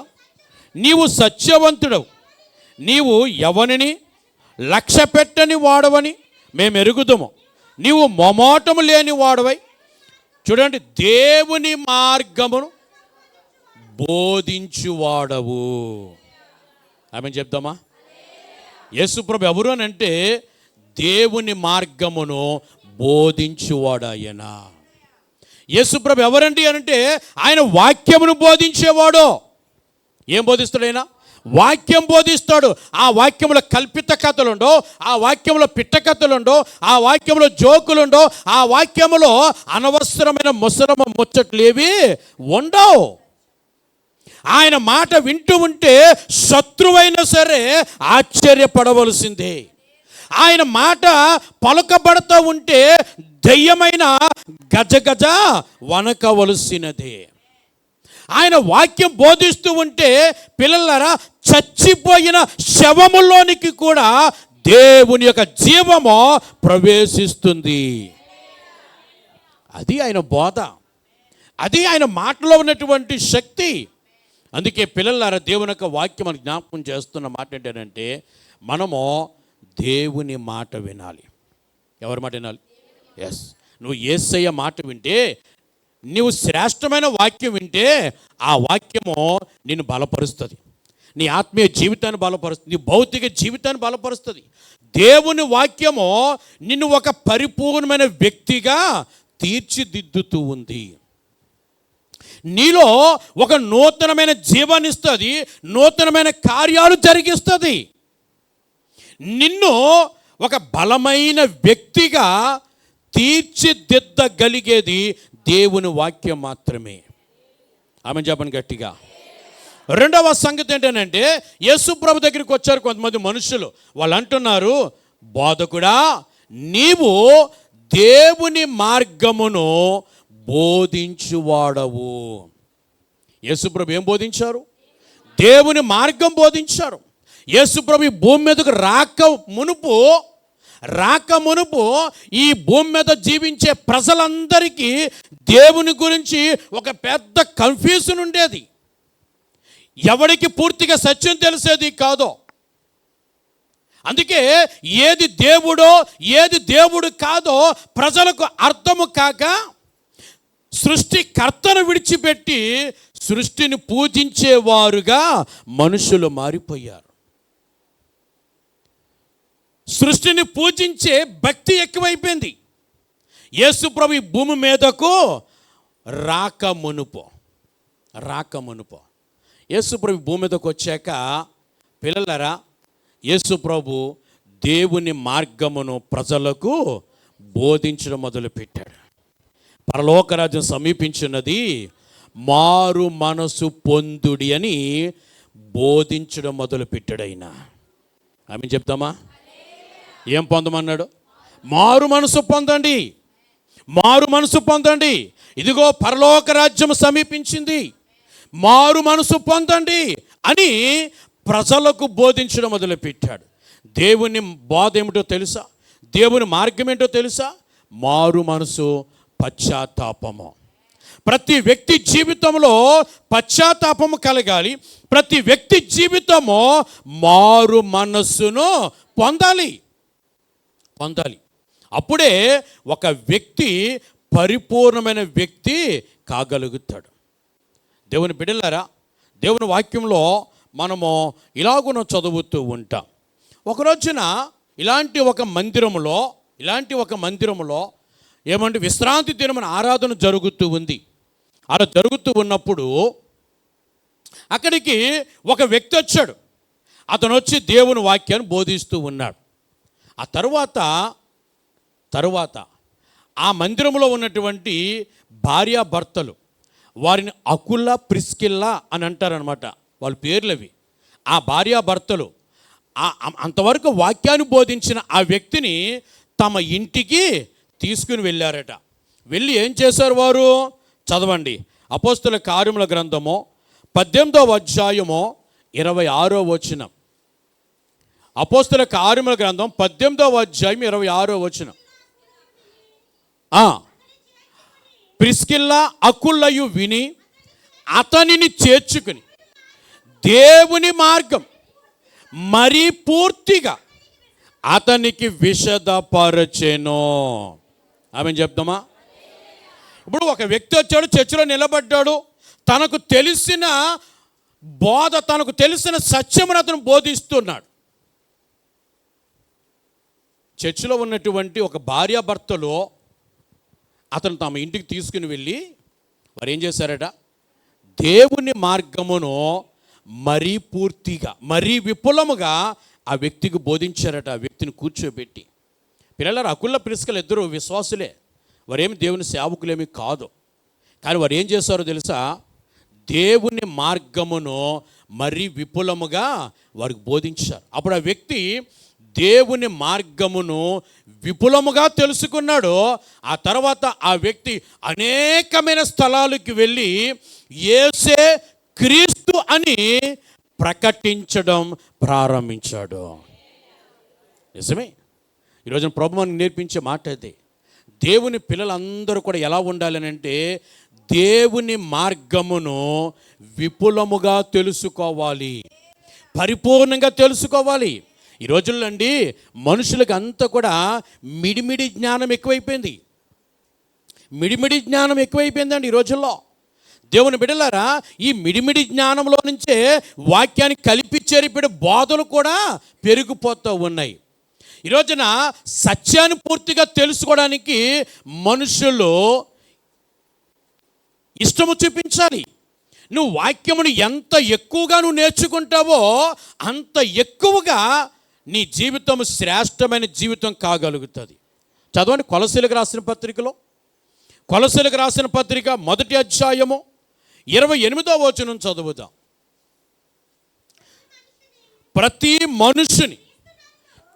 నీవు సత్యవంతుడవు, నీవు ఎవనిని లక్ష్య పెట్టని వాడవని మేము ఎరుగుదుము, నీవు మొమాటము లేని వాడవై, చూడండి, దేవుని మార్గమును బోధించువాడవు. ఆమె చెప్దామా? యేసుప్రభు ఎవరు అని అంటే, దేవుని మార్గమును బోధించువాడాయన. యేసుప్రభు ఎవరండి అని అంటే, ఆయన వాక్యమును బోధించేవాడు. ఏం బోధిస్తాడు ఆయన? వాక్యం బోధిస్తాడు. ఆ వాక్యంలో కల్పిత కథలుండో, ఆ వాక్యంలో పిట్ట కథలుండో, ఆ వాక్యంలో జోకులుండో, ఆ వాక్యములో అనవసరమైన ముచ్చట్లేవి ఉండవు. ఆయన మాట వింటూ ఉంటే శత్రువైనా సరే ఆశ్చర్యపడవలసిందే. ఆయన మాట పలుకబడుతూ ఉంటే దయ్యమైన గజగజ వనకవలసినదే. ఆయన వాక్యం బోధిస్తూ ఉంటే పిల్లలారా, చచ్చిపోయిన శవములోనికి కూడా దేవుని యొక్క జీవము ప్రవేశిస్తుంది. అది ఆయన బోధ, అది ఆయన మాటలో ఉన్నటువంటి శక్తి. అందుకే పిల్లలారా, దేవుని యొక్క వాక్యం మనకు జ్ఞాపకం చేస్తున్న మాట ఏంటంటే, మనము దేవుని మాట వినాలి. ఎవరి మాట వినాలి? ఎస్, నువ్వు యేసయ్య మాట వింటే, నువ్వు శ్రేష్టమైన వాక్యం వింటే ఆ వాక్యము నిన్ను బలపరుస్తుంది, నీ ఆత్మీయ జీవితాన్ని బలపరుస్తుంది, నీ భౌతిక జీవితాన్ని బలపరుస్తుంది. దేవుని వాక్యము నిన్ను ఒక పరిపూర్ణమైన వ్యక్తిగా తీర్చిదిద్దుతూ ఉంది. నీలో ఒక నూతనమైన జీవాన్ని ఇస్తుంది, నూతనమైన కార్యాలు జరిగిస్తుంది. నిన్ను ఒక బలమైన వ్యక్తిగా తీర్చిదిద్దగలిగేది దేవుని వాక్యం మాత్రమే. ఆమె చెప్పండి గట్టిగా. రెండవ సంగతి ఏంటంటే, యేసు ప్రభు దగ్గరికి వచ్చారు కొంతమంది మనుషులు. వాళ్ళు అంటున్నారు, బోధకుడా, నీవు దేవుని మార్గమును బోధించువాడవు. యేసు ప్రభు ఏం బోధించారు? దేవుని మార్గం బోధించారు. యేసు ప్రభు ఈ భూమి మీదకు రాక మునుపు ఈ భూమి మీద జీవించే ప్రజలందరికీ దేవుని గురించి ఒక పెద్ద కన్ఫ్యూజన్ ఉండేది. ఎవరికి పూర్తిగా సత్యం తెలిసేది కాదో. అందుకే ఏది దేవుడో ఏది దేవుడు కాదో ప్రజలకు అర్థము కాక సృష్టికర్తను విడిచిపెట్టి సృష్టిని పూజించేవారుగా మనుషులు మారిపోయారు. సృష్టిని పూజించే భక్తి ఎక్కువైపోయింది. యేసు ప్రభు ఈ భూమి మీదకు రాక మునుపు యేసు ప్రభు భూమి మీదకు వచ్చాక, పిల్లలరా, యేసు ప్రభు దేవుని మార్గమును ప్రజలకు బోధించడం మొదలుపెట్టాడు. పరలోక రాజ్యం సమీపించున్నది, మారు మనసు పొందుడి అని బోధించడం మొదలుపెట్టాడు ఆయన. ఆమె చెప్తామా? ఏం పొందమన్నాడు? మారు మనసు పొందండి, మారు మనసు పొందండి. ఇదిగో పరలోక రాజ్యం సమీపించింది, మారు మనసు పొందండి అని ప్రజలకు బోధించడం మొదలుపెట్టాడు. దేవుని బోధ ఏమిటో తెలుసా? దేవుని మార్గం ఏంటో తెలుసా? మారు మనసు, పశ్చాత్తాపము. ప్రతి వ్యక్తి జీవితంలో పశ్చాత్తాపము కలగాలి. ప్రతి వ్యక్తి జీవితము మారు మనస్సును పొందాలి. అప్పుడే ఒక వ్యక్తి పరిపూర్ణమైన వ్యక్తి కాగలుగుతాడు. దేవుని బిడ్డలారా, దేవుని వాక్యంలో మనము ఇలాగున చదువుతూ ఉంటాం. ఒక రోజున ఇలాంటి ఒక మందిరములో ఏమంటే విశ్రాంతి దినమున ఆరాధన జరుగుతూ ఉంది. అలా జరుగుతూ ఉన్నప్పుడు అక్కడికి ఒక వ్యక్తి వచ్చాడు. అతను వచ్చి దేవుని వాక్యాన్ని బోధిస్తూ ఉన్నాడు. ఆ తరువాత ఆ మందిరంలో ఉన్నటువంటి భార్యాభర్తలు, వారిని అకుల, ప్రిస్కిల్లా అని అంటారనమాట, వాళ్ళ పేర్లవి. ఆ భార్యాభర్తలు అంతవరకు వాక్యాన్ని బోధించిన ఆ వ్యక్తిని తమ ఇంటికి తీసుకుని వెళ్ళారట. వెళ్ళి ఏం చేశారు వారు? చదవండి. అపోస్తుల కార్యముల గ్రంథము 18వ అధ్యాయము 26వ వచనం. అపోస్తుల కార్యముల గ్రంథం 18వ అధ్యాయం 26వ వచనం. ప్రిస్కిల్లా, అకులయు విని అతనిని చేర్చుకుని దేవుని మార్గం మరీ పూర్తిగా అతనికి విశదపరచెను. ఆమె చెప్తామా? ఇప్పుడు ఒక వ్యక్తి వచ్చాడు, చర్చిలో నిలబడ్డాడు, తనకు తెలిసిన బోధ, తనకు తెలిసిన సత్యమును అతను బోధిస్తున్నాడు. చర్చిలో ఉన్నటువంటి ఒక భార్యాభర్తలు అతను తమ ఇంటికి తీసుకుని వెళ్ళి వారు ఏం చేశారట? దేవుని మార్గమును మరీ పూర్తిగా, మరీ విపులముగా ఆ వ్యక్తికి బోధించారట. ఆ వ్యక్తిని కూర్చోబెట్టి. పిల్లలు, అకుల, ప్రిస్కిల్లా ఇద్దరు విశ్వాసులే, వారేమి దేవుని సేవకులేమి కాదు. కానీ వారు ఏం చేశారో తెలుసా? దేవుని మార్గమును మరీ విపులముగా వారికి బోధించారు. అప్పుడు ఆ వ్యక్తి దేవుని మార్గమును విపులముగా తెలుసుకున్నాడు. ఆ తర్వాత ఆ వ్యక్తి అనేకమైన స్థలాలకు వెళ్ళి యేసే క్రీస్తు అని ప్రకటించడం ప్రారంభించాడు. నిజమే. ఈరోజు ప్రభు మనకు నేర్పించే మాట అది. దేవుని పిల్లలందరూ కూడా ఎలా ఉండాలని అంటే, దేవుని మార్గమును విపులముగా తెలుసుకోవాలి, పరిపూర్ణంగా తెలుసుకోవాలి. ఈ రోజుల్లో అండి మనుషులకు అంతా కూడా మిడిమిడి జ్ఞానం ఎక్కువైపోయింది. మిడిమిడి జ్ఞానం ఎక్కువైపోయిందండి ఈ రోజుల్లో. దేవుని బిడ్డలారా, ఈ మిడిమిడి జ్ఞానంలో నుంచే వాక్యాన్ని కల్పించేరిపడే బోధలు కూడా పెరిగిపోతూ ఉన్నాయి. ఈ రోజున సత్యాన్ని పూర్తిగా తెలుసుకోవడానికి మనుషులు ఇష్టము చూపించాలి. నువ్వు వాక్యమును ఎంత ఎక్కువగా నువ్వు నేర్చుకుంటావో అంత ఎక్కువగా నీ జీవితం శ్రేష్టమైన జీవితం కాగలుగుతుంది. చదవండి కొలసీలకు రాసిన పత్రికలో, కొలసీలకు రాసిన పత్రిక 1వ అధ్యాయము 28వ వచనం చదువుదాం. ప్రతి మనుషుని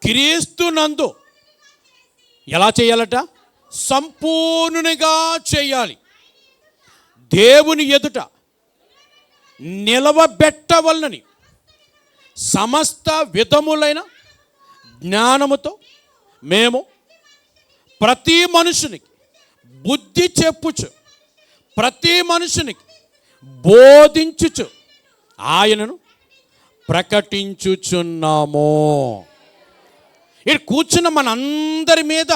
క్రీస్తునందు ఎలా చేయాలట? సంపూర్ణునిగా చేయాలి. దేవుని ఎదుట నిలవబెట్టవలనని సమస్త విధములైన జ్ఞానముతో మేము ప్రతి మనుషునికి బుద్ధి చెప్పుచు, ప్రతి మనుషునికి బోధించుచు ఆయనను ప్రకటించుచున్నాము. ఇక్కడ కూర్చున్న మనందరి మీద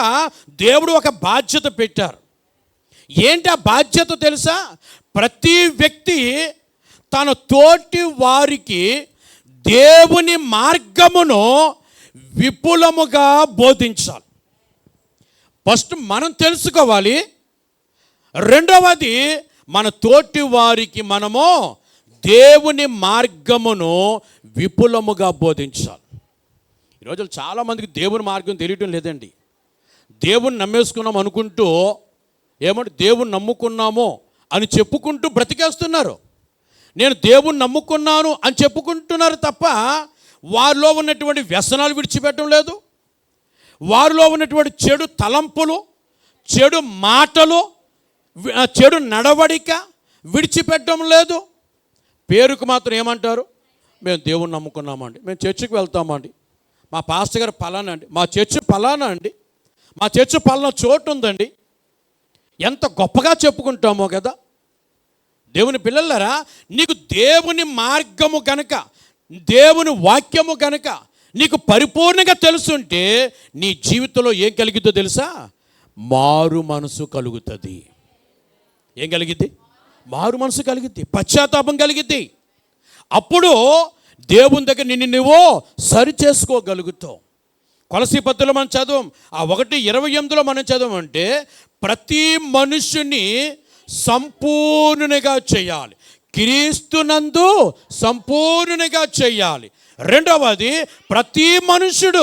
దేవుడు ఒక బాధ్యత పెట్టారు. ఏంటి ఆ బాధ్యత తెలుసా? ప్రతి వ్యక్తి తన తోటి వారికి దేవుని మార్గమును విపులముగా బోధించాలి. ఫస్ట్ మనం తెలుసుకోవాలి. రెండవది మన తోటి వారికి మనము దేవుని మార్గమును విపులముగా బోధించాలి. ఈరోజు చాలామందికి దేవుని మార్గం తెలియటం లేదండి. దేవుని నమ్మేసుకున్నాం అనుకుంటూ ఏమంటే దేవుని నమ్ముకున్నామో అని చెప్పుకుంటూ బ్రతికేస్తున్నారు. నేను దేవుని నమ్ముకున్నాను అని చెప్పుకుంటున్నారు తప్ప వారిలో ఉన్నటువంటి వ్యసనాలు విడిచిపెట్టడం లేదు. వారిలో ఉన్నటువంటి చెడు తలంపులు, చెడు మాటలు, చెడు నడవడిక విడిచిపెట్టడం లేదు. పేరుకు మాత్రం ఏమంటారు? మేము దేవుని నమ్ముకున్నామండి, మేము చర్చికి వెళ్తామండి, మా పాస్టర్ గారు పలానా అండి, మా చర్చి పలానా అండి, మా చర్చి పలానా చోటు ఉందండి. ఎంత గొప్పగా చెప్పుకుంటామో కదా. దేవుని పిల్లలారా, నీకు దేవుని మార్గము గనక, దేవుని వాక్యము గనక నీకు పరిపూర్ణంగా తెలుసుంటే నీ జీవితంలో ఏం కలిగిద్దో తెలుసా? మారు మనసు కలుగుతుంది. ఏం కలిగిద్ది? మారు మనసు కలిగిద్ది, పశ్చాత్తాపం కలిగిద్ది. అప్పుడు దేవుని దగ్గర నిన్ను నువ్వు సరి చేసుకోగలుగుతావు. కొలసీ పత్రికలో మనం చదవం, ఆ 1:28 మనం చదవమంటే ప్రతి మనుషుని సంపూర్ణునిగా చేయాలి, క్రీస్తునందు సంపూర్ణునిగా చేయాలి. రెండవది, ప్రతి మనుషుడు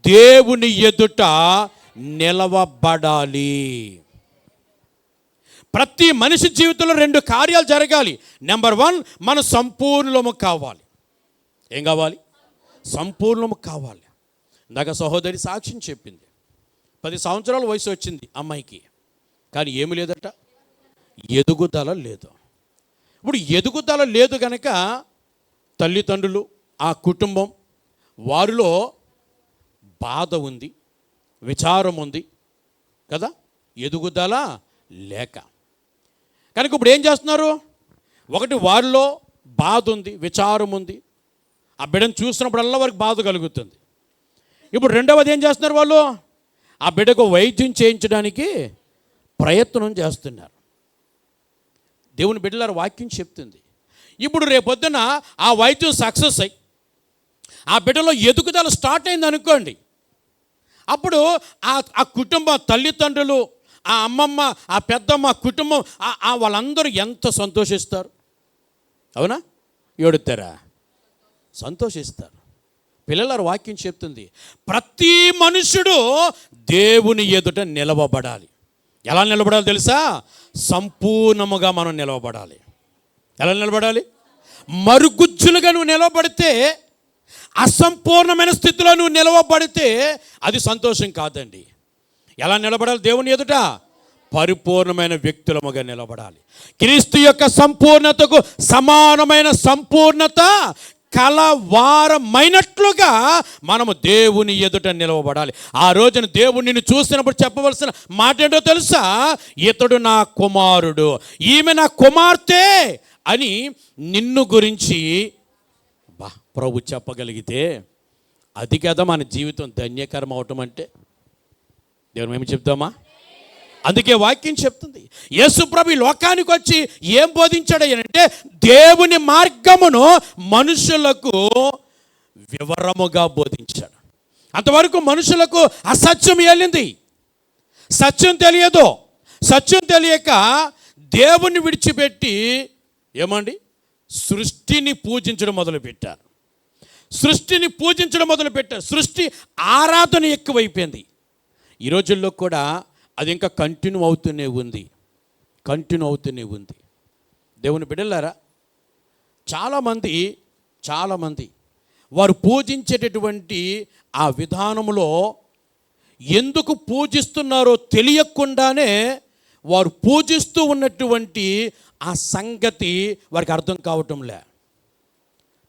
దేవుని ఎదుట నిలవబడాలి. ప్రతి మనిషి జీవితంలో 2 కార్యాలు జరగాలి. నెంబర్ 1, మన సంపూర్ణము కావాలి. ఏం కావాలి? సంపూర్ణము కావాలి. ఇందాక సహోదరి సాక్ష్యం చెప్పింది, 10 సంవత్సరాల వయసు వచ్చింది అమ్మాయికి, కానీ ఏమి లేదట, ఎదుగుదల లేదు. ఇప్పుడు ఎదుగుదల లేదు కనుక తల్లిదండ్రులు, ఆ కుటుంబం వారిలో బాధ ఉంది, విచారం ఉంది కదా, ఎదుగుదల లేక. కనుక ఇప్పుడు ఏం చేస్తున్నారు? ఒకటి, వారిలో బాధ ఉంది, విచారం ఉంది, ఆ బిడ్డను చూసినప్పుడల్లా వారికి బాధ కలుగుతుంది. ఇప్పుడు రెండవది ఏం చేస్తున్నారు? వాళ్ళు ఆ బిడ్డకు వైద్యం చేయించడానికి ప్రయత్నం చేస్తున్నారు. దేవుని బిడ్డలారా, వాక్యం చెప్తుంది. ఇప్పుడు రేపొద్దున ఆ వైద్యం సక్సెస్ అయ్యి ఆ బిడ్డలో ఎదుగుదల స్టార్ట్ అయింది అనుకోండి, అప్పుడు ఆ కుటుంబ తల్లిదండ్రులు, ఆ అమ్మమ్మ, ఆ పెద్దమ్మ కుటుంబం వాళ్ళందరూ ఎంత సంతోషిస్తారు. అవునా? ఏడుతారా? సంతోషిస్తారు. పిల్లల వాక్యం చెప్తుంది, ప్రతి మనుషుడు దేవుని ఎదుట నిలవబడాలి. ఎలా నిలబడాలి తెలుసా? సంపూర్ణముగా మనం నిలవబడాలి. ఎలా నిలబడాలి? మరుగుజ్జులుగా నువ్వు నిలవబడితే, అసంపూర్ణమైన స్థితిలో నువ్వు నిలవబడితే అది సంతోషం కాదండి. ఎలా నిలబడాలి? దేవుని ఎదుట పరిపూర్ణమైన వ్యక్తులముగా నిలబడాలి. క్రీస్తు యొక్క సంపూర్ణతకు సమానమైన సంపూర్ణత కలవారమైనట్లుగా మనము దేవుని ఎదుట నిలవబడాలి. ఆ రోజున దేవుడు నిన్ను చూసినప్పుడు చెప్పవలసిన మాట ఏంటో తెలుసా? ఇతడు నా కుమారుడు, ఈమె నా కుమార్తె అని నిన్ను గురించి ప్రభు చెప్పగలిగితే అది కదా మన జీవితం ధన్యకరం అవటం అంటే. దేవుని మేము చెప్తామా? అందుకే వాక్యం చెప్తుంది, యేసుప్రభు ఈ లోకానికి వచ్చి ఏం బోధించాడు అంటే దేవుని మార్గమును మనుషులకు వివరముగా బోధించాడు. అంతవరకు మనుషులకు అసత్యం ఏలింది, సత్యం తెలియదు. సత్యం తెలియక దేవుణ్ణి విడిచిపెట్టి ఏమండి సృష్టిని పూజించడం మొదలుపెట్టారు. సృష్టిని పూజించడం మొదలుపెట్టారు. సృష్టి ఆరాధన ఎక్కువైపోయింది. ఈ రోజుల్లో కూడా అది ఇంకా కంటిన్యూ అవుతూనే ఉంది. దేవుని బిడ్డలారా, చాలామంది వారు పూజించేటటువంటి ఆ విధానంలో ఎందుకు పూజిస్తున్నారో తెలియకుండానే వారు పూజిస్తూ ఉన్నటువంటి ఆ సంగతి వారికి అర్థం కావటంలే.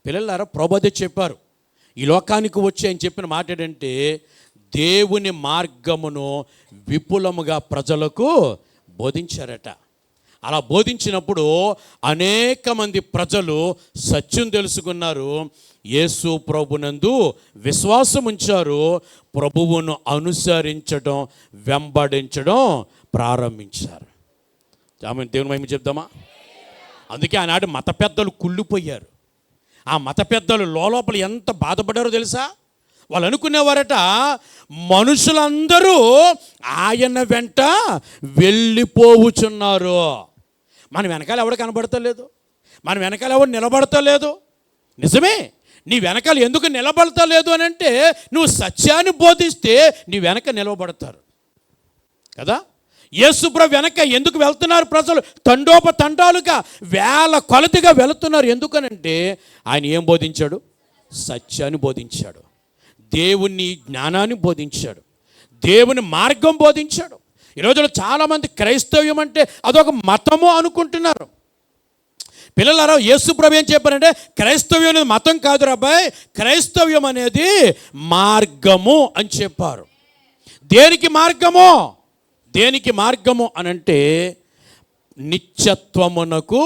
పిల్లలారా, ప్రభు అదే చెప్పారు. ఈ లోకానికి వచ్చి ఆయన చెప్పిన మాట ఏంటంటే దేవుని మార్గమును విపులముగా ప్రజలకు బోధించారట. అలా బోధించినప్పుడు అనేక మంది ప్రజలు సత్యం తెలుసుకున్నారు, యేసు ప్రభునందు విశ్వాసం ఉంచారు, ప్రభువును అనుసరించడం వెంబడించడం ప్రారంభించారు. ఆమె దేవుని మహిమ చెప్దామా? అందుకే ఆనాడు మత పెద్దలు కుళ్ళిపోయారు. ఆ మత పెద్దలు లోపల ఎంత బాధపడారో తెలుసా? వాళ్ళు అనుకునేవారట మనుషులందరూ ఆయన వెంట వెళ్ళిపోవుచున్నారు. మన వెనకాల ఎవడు కనబడతలేదు, మన వెనకాల ఎవడు నిలబడతలేదు. నిజమే, నీ వెనకాల ఎందుకు నిలబడతలేదు అని అంటే నువ్వు సత్యాన్ని బోధిస్తే నీ వెనక నిలబడతారు కదా. యేసుప్రభు వెనక ఎందుకు వెళ్తున్నారు ప్రజలు? తండోపతండాలుగా వేల కొలదిగా వెళుతున్నారు. ఎందుకనంటే ఆయన ఏం బోధించాడు? సత్యాన్ని బోధించాడు, దేవుని జ్ఞానాన్ని బోధించాడు, దేవుని మార్గం బోధించాడు. ఈ రోజుల్లో చాలామంది క్రైస్తవ్యం అంటే అదొక మతము అనుకుంటున్నారు. పిల్లలారా, యేసుప్రభు ఏం చెప్పారంటే క్రైస్తవ్యం అనేది మతం కాదు రాబాయ్, క్రైస్తవ్యం అనేది మార్గము అని చెప్పారు. దేనికి మార్గము అనంటే నిత్యత్వమునకు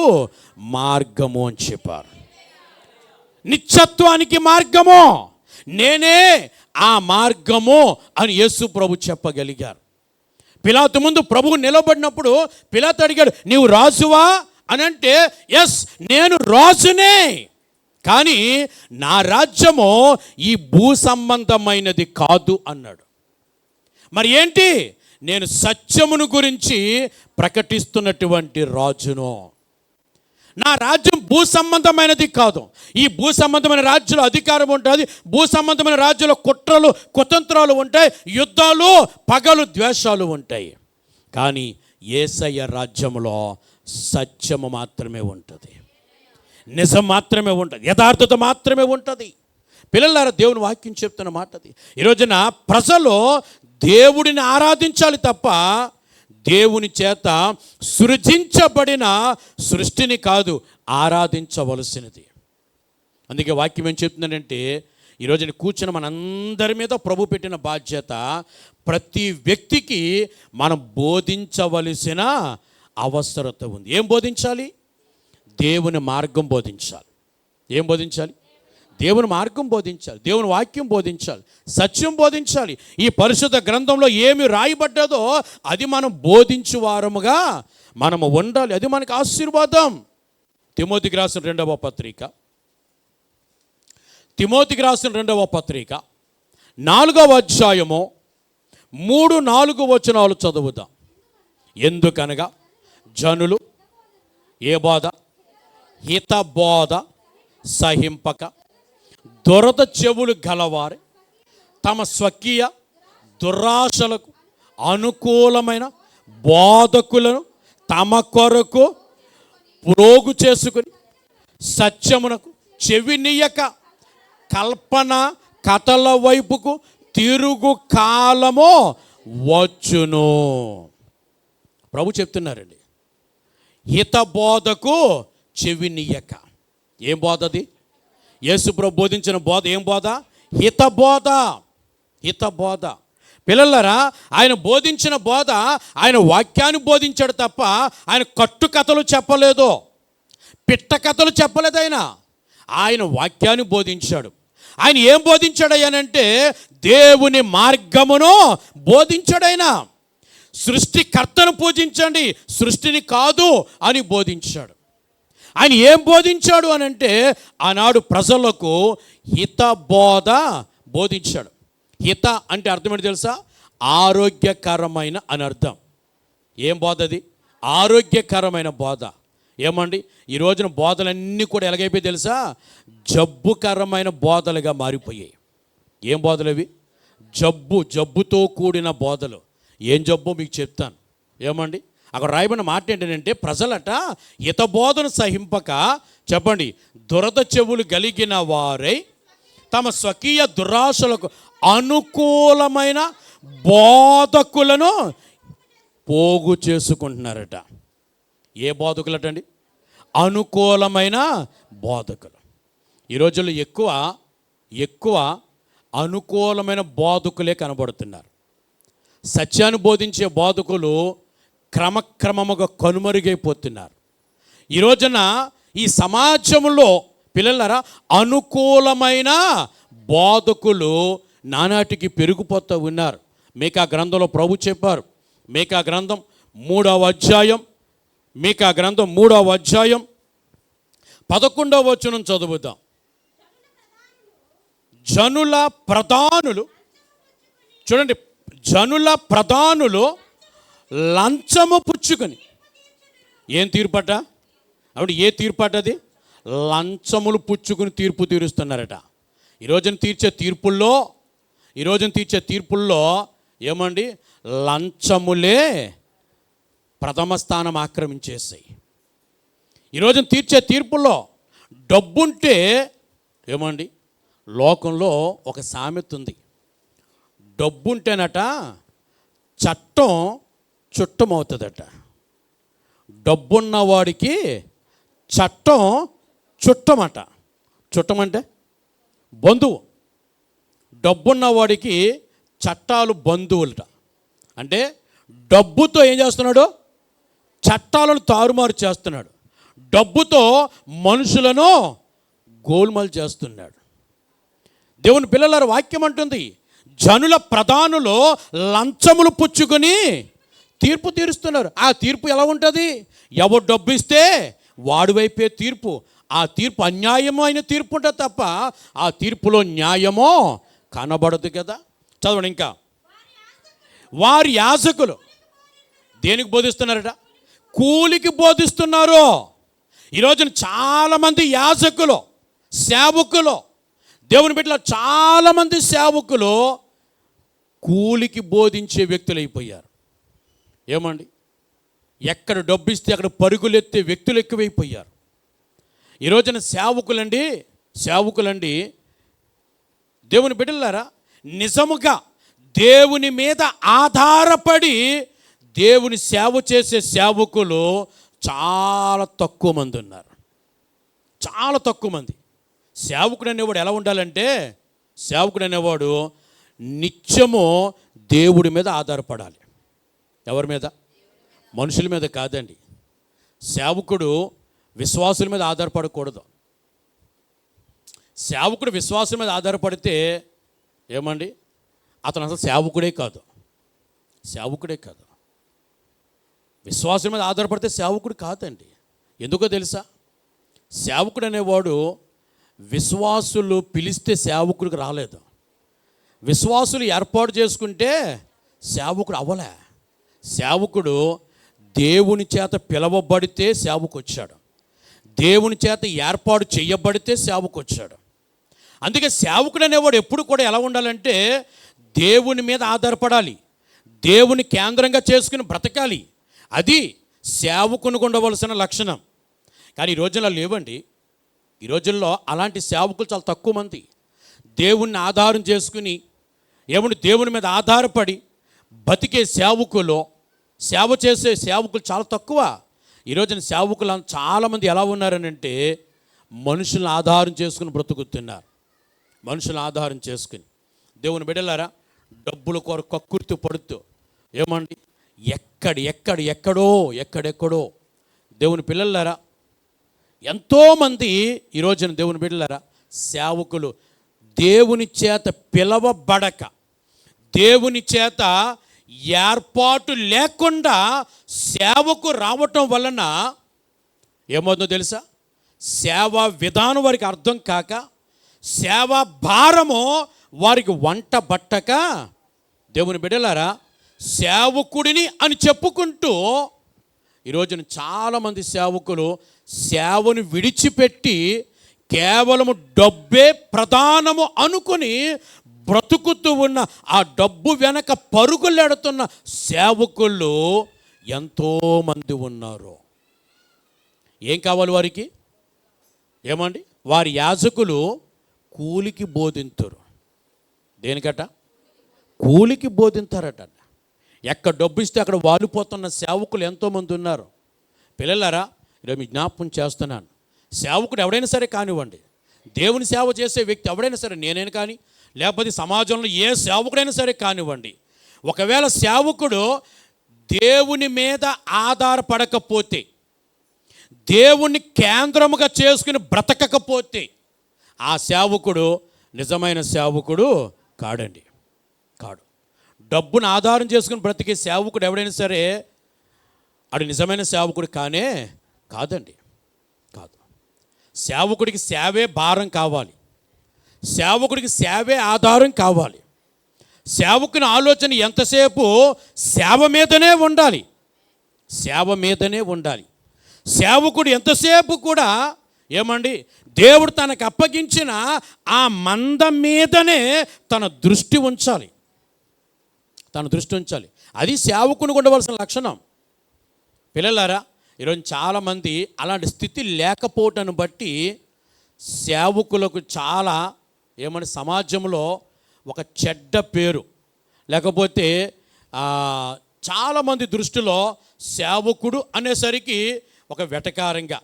మార్గము అని చెప్పారు. నిత్యత్వానికి మార్గము నేనే ఆ మార్గము అని యేసు ప్రభు చెప్పగలిగారు. పిలాతు ముందు ప్రభువు నిలబడినప్పుడు పిలాతు అడిగాడు, నీవు రాజువా అని అంటే ఎస్ నేను రాజునే, కానీ నా రాజ్యము ఈ భూ సంబంధమైనది కాదు అన్నాడు. మరి ఏంటి? నేను సత్యమును గురించి ప్రకటిస్తున్నటువంటి రాజును. నా రాజ్యం భూ సంబంధమైనది కాదు. ఈ భూ సంబంధమైన రాజ్యంలో అధికారం ఉంటుంది, భూ సంబంధమైన రాజ్యంలో కుట్రలు కుతంత్రాలు ఉంటాయి, యుద్ధాలు పగలు ద్వేషాలు ఉంటాయి. కానీ యేసయ్య రాజ్యంలో సత్యము మాత్రమే ఉంటుంది, నిజం మాత్రమే ఉంటుంది, యథార్థత మాత్రమే ఉంటుంది. పిల్లలారా, దేవుని వాక్యం చెప్తున్న మాట అది. ఈ రోజున ప్రజలు దేవుడిని ఆరాధించాలి తప్ప దేవుని చేత సృజించబడిన సృష్టిని కాదు ఆరాధించవలసినది. అందుకే వాక్యం ఏం చెప్తుందంటే ఈరోజు కూర్చున్న మనందరి మీద ప్రభు పెట్టిన బాధ్యత, ప్రతి వ్యక్తికి మనం బోధించవలసిన అవసరత ఉంది. ఏం బోధించాలి? దేవుని మార్గం బోధించాలి. ఏం బోధించాలి? దేవుని మార్గం బోధించాలి, దేవుని వాక్యం బోధించాలి, సత్యం బోధించాలి. ఈ పరిశుద్ధ గ్రంథంలో ఏమి రాయబడ్డదో అది మనం బోధించువారముగా మనము ఉండాలి. అది మనకు ఆశీర్వాదం. తిమోతికి రాసిన రెండవ పత్రిక 4వ అధ్యాయము 3-4 వచనాలు చదువుదాం. ఎందుకనగా జనులు ఏ బోధ? హితబోధ సహింపక దురద చెవులు గలవారే తమ స్వకీయ దురాశలకు అనుకూలమైన బోధకులను తమ కొరకు ప్రోగు చేసుకుని సత్యమునకు చెవినీయక కల్పన కథల వైపుకు తిరుగు కాలము వచ్చును. ప్రభు చెప్తున్నారండి, హితబోధకు చెవినీయక. ఏం బోధ అది? యేసు ప్రభు బోధించిన బోధ ఏం బోధ? హితబోధ. పిల్లలారా, ఆయన బోధించిన బోధ, ఆయన వాక్యాన్ని బోధించాడు తప్ప ఆయన కట్టుకథలు చెప్పలేదు, పిట్ట కథలు చెప్పలేదు. ఆయన వాక్యాన్ని బోధించాడు. ఆయన ఏం బోధించాడయ్యానంటే దేవుని మార్గమును బోధించాడైనా. సృష్టికర్తను పూజించండి, సృష్టిని కాదు అని బోధించాడు. ఆయన ఏం బోధించాడు అని అంటే ఆనాడు ప్రజలకు హిత బోధ బోధించాడు. హిత అంటే అర్థం ఏంటి తెలుసా? ఆరోగ్యకరమైన అని అర్థం. ఏం బోధ అది? ఆరోగ్యకరమైన బోధ. ఏమండి, ఈ రోజున బోధలన్నీ కూడా ఎలాగైపోయి తెలుసా? జబ్బుకరమైన బోధలుగా మారిపోయాయి. ఏం బోధలు అవి? జబ్బుతో కూడిన బోధలు. ఏం జబ్బు మీకు చెప్తాను. ఏమండి, అక్కడ రాయబడిన మాట ఏంటంటే ప్రజలట హితబోధను సహింపక, చెప్పండి, దురద చెవులు కలిగిన వారై తమ స్వకీయ దురాశలకు అనుకూలమైన బోధకులను పోగు చేసుకుంటున్నారట. ఏ బోధకులటండి? అనుకూలమైన బోధకులు. ఈ రోజుల్లో ఎక్కువ అనుకూలమైన బోధకులే కనబడుతున్నారు. సత్యాన్ని బోధించే బోధకులు క్రమక్రమముగా కనుమరుగైపోతున్నారు. ఈ రోజున ఈ సమాజంలో పిల్లలారా అనుకూలమైన బోధకులు నానాటికి పెరిగిపోతూ ఉన్నారు. మీకా గ్రంథంలో ప్రభు చెప్పారు. మీకా గ్రంథం 3వ అధ్యాయం 11వ వచనం చదువుదాం. జనుల ప్రధానులు, చూడండి, జనుల ప్రధానులు లంచము పుచ్చుకొని ఏం తీర్పట? అప్పుడు ఏ తీర్పట అది? లంచములు పుచ్చుకుని తీర్పు తీరుస్తున్నారట. ఈరోజున తీర్చే తీర్పుల్లో ఏమండి, లంచములే ప్రథమ స్థానం ఆక్రమించేసాయి. ఈరోజున తీర్చే తీర్పుల్లో డబ్బుంటే ఏమండి, లోకంలో ఒక సామెత ఉంది. డబ్బుంటేనట చట్టం చుట్టమవుతుందట. డబ్బున్నవాడికి చట్టం చుట్టమట. చుట్టమంటే బంధువు. డబ్బున్నవాడికి చట్టాలు బంధువులట. అంటే డబ్బుతో ఏం చేస్తున్నాడు? చట్టాలను తారుమారు చేస్తున్నాడు. డబ్బుతో మనుషులను గోల్మాల్ చేస్తున్నాడు. దేవుని పిల్లల వాక్యం అంటుంది, జనుల ప్రధానులు లంచములు పుచ్చుకొని తీర్పు తీరుస్తున్నారు. ఆ తీర్పు ఎలా ఉంటుంది? ఎవరు డబ్బు ఇస్తే వాడి వైపే తీర్పు. ఆ తీర్పు అన్యాయమైన తీర్పు ఉంటుంది తప్ప ఆ తీర్పులో న్యాయమో కనబడదు కదా. చదవండి ఇంకా. వారి యాజకులు దేనికి బోధిస్తున్నారట? కూలికి బోధిస్తున్నారు. ఈరోజున చాలామంది యాజకులు, సేవకులు, దేవుని బిడ్డలు చాలామంది సేవకులు కూలికి బోధించే వ్యక్తులు అయిపోయారు. ఏమండి, ఎక్కడ డబ్బు ఇస్తే అక్కడ పరుగులెత్తే వ్యక్తులు ఎక్కువైపోయారు. ఈ రోజున సేవకులండి దేవుని బిడ్డలారా, నిజముగా దేవుని మీద ఆధారపడి దేవుని సేవ చేసే సేవకులు చాలా తక్కువ మంది ఉన్నారు. చాలా తక్కువ మంది. సేవకుడు అనేవాడు ఎలా ఉండాలంటే, సేవకుడు అనేవాడు నిత్యము దేవుడి మీద ఆధారపడాలి. ఎవరి మీద? మనుషుల మీద కాదండి. సేవకుడు విశ్వాసుల మీద ఆధారపడకూడదు. సేవకుడు విశ్వాసుల మీద ఆధారపడితే ఏమండి, అతను అసలు సేవకుడే కాదు. విశ్వాసుల మీద ఆధారపడితే సేవకుడు కాదండి. ఎందుకో తెలుసా? సేవకుడు అనేవాడు విశ్వాసులు పిలిస్తే సేవకుడికి రాలేదు. విశ్వాసులు ఏర్పాటు చేసుకుంటే సేవకుడు అవ్వలే. సేవకుడు దేవుని చేత పిలవబడితే సేవకు వచ్చాడు. దేవుని చేత ఏర్పాటు చేయబడితే సేవకు వచ్చాడు. అందుకే సేవకుడు అనేవాడు ఎప్పుడు కూడా ఎలా ఉండాలంటే దేవుని మీద ఆధారపడాలి, దేవుని కేంద్రంగా చేసుకుని బ్రతకాలి. అది సేవకునికి ఉండవలసిన లక్షణం. కానీ ఈ రోజుల్లో లేవండి. ఈ రోజుల్లో అలాంటి సేవకులు చాలా తక్కువ మంది. దేవుణ్ణి ఆధారం చేసుకుని దేవుని మీద ఆధారపడి బతికే సేవకులు, సేవ చేసే సేవకులు చాలా తక్కువ. ఈ రోజున సేవకులు చాలామంది ఎలా ఉన్నారనంటే మనుషులను ఆధారం చేసుకుని బ్రతుకుతున్నారు. మనుషులను ఆధారం చేసుకుని. దేవుని బిడ్డలారా, డబ్బుల కొరకు కక్కుర్తి పడుతూ ఏమండి ఎక్కడెక్కడో దేవుని పిల్లలారా, ఎంతోమంది ఈ రోజున దేవుని బిడ్డలారా సేవకులు దేవుని చేత పిలవబడక, దేవుని చేత ఏర్పాటు లేకుండా సేవకు రావటం వలన ఏమవుతుందో తెలుసా? సేవా విధానం వారికి అర్థం కాక, సేవా భారము వారికి వంట బట్టక, దేవుని బిడ్డలారా, సేవకుడిని అని చెప్పుకుంటూ ఈరోజున చాలామంది సేవకులు సేవను విడిచిపెట్టి కేవలము డబ్బే ప్రధానము అనుకుని బ్రతుకుతూ ఉన్న, ఆ డబ్బు వెనక పరుగులెడుతున్న సేవకులు ఎంతోమంది ఉన్నారు. ఏం కావాలి వారికి? ఏమండి? వారి యాజకులు కూలికి బోధింతురు. దేనికట? కూలికి బోధింతారట. ఎక్కడ డబ్బు ఇస్తే అక్కడ వాలిపోతున్న సేవకులు ఎంతోమంది ఉన్నారు. పిల్లలారా, ఈరోజు మీ జ్ఞాపకం చేస్తున్నాను, సేవకుడు ఎవడైనా సరే కానివ్వండి, దేవుని సేవ చేసే వ్యక్తి ఎవడైనా సరే, నేనైనా కానీ లేకపోతే సమాజంలో ఏ సేవకుడైనా సరే కానివ్వండి, ఒకవేళ సేవకుడు దేవుని మీద ఆధారపడకపోతే, దేవుణ్ణి కేంద్రముగా చేసుకుని బ్రతకకపోతే, ఆ సేవకుడు నిజమైన సేవకుడు కాడండి, కాడు. డబ్బును ఆధారం చేసుకుని బ్రతికే సేవకుడు ఎవడైనా సరే అది నిజమైన సేవకుడు కాదండి, కాదు. సేవకుడికి సేవే భారం కావాలి, సేవకుడికి సేవే ఆధారం కావాలి. సేవకుని ఆలోచన ఎంతసేపు సేవ మీదనే ఉండాలి, సేవ మీదనే ఉండాలి. సేవకుడు ఎంతసేపు కూడా ఏమండి, దేవుడు తనకు అప్పగించిన ఆ మంద మీదనే తన దృష్టి ఉంచాలి. అది సేవకుని ఉండవలసిన లక్షణం. పిల్లలారా, ఈరోజు చాలామంది అలాంటి స్థితి లేకపోవటాన్ని బట్టి సేవకులకు చాలా ఏమంటే సమాజంలో ఒక చెడ్డ పేరు, లేకపోతే చాలామంది దృష్టిలో సేవకుడు అనేసరికి ఒక వెటకారంగా,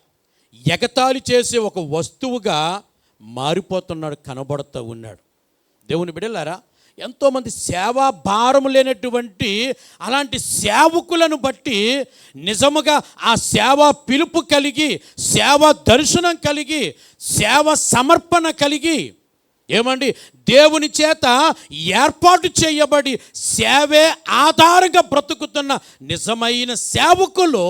ఎగతాళి చేసే ఒక వస్తువుగా మారిపోతున్నాడు, కనబడుతూ ఉన్నాడు. దేవుని బిడ్డలారా, ఎంతోమంది సేవా భారము లేనటువంటి అలాంటి సేవకులను బట్టి నిజముగా ఆ సేవా పిలుపు కలిగి, సేవా దర్శనం కలిగి, సేవ సమర్పణ కలిగి, ఏమండి, దేవుని చేత ఏర్పాటు చేయబడి సేవే ఆధారంగా బ్రతుకుతున్న నిజమైన సేవకులు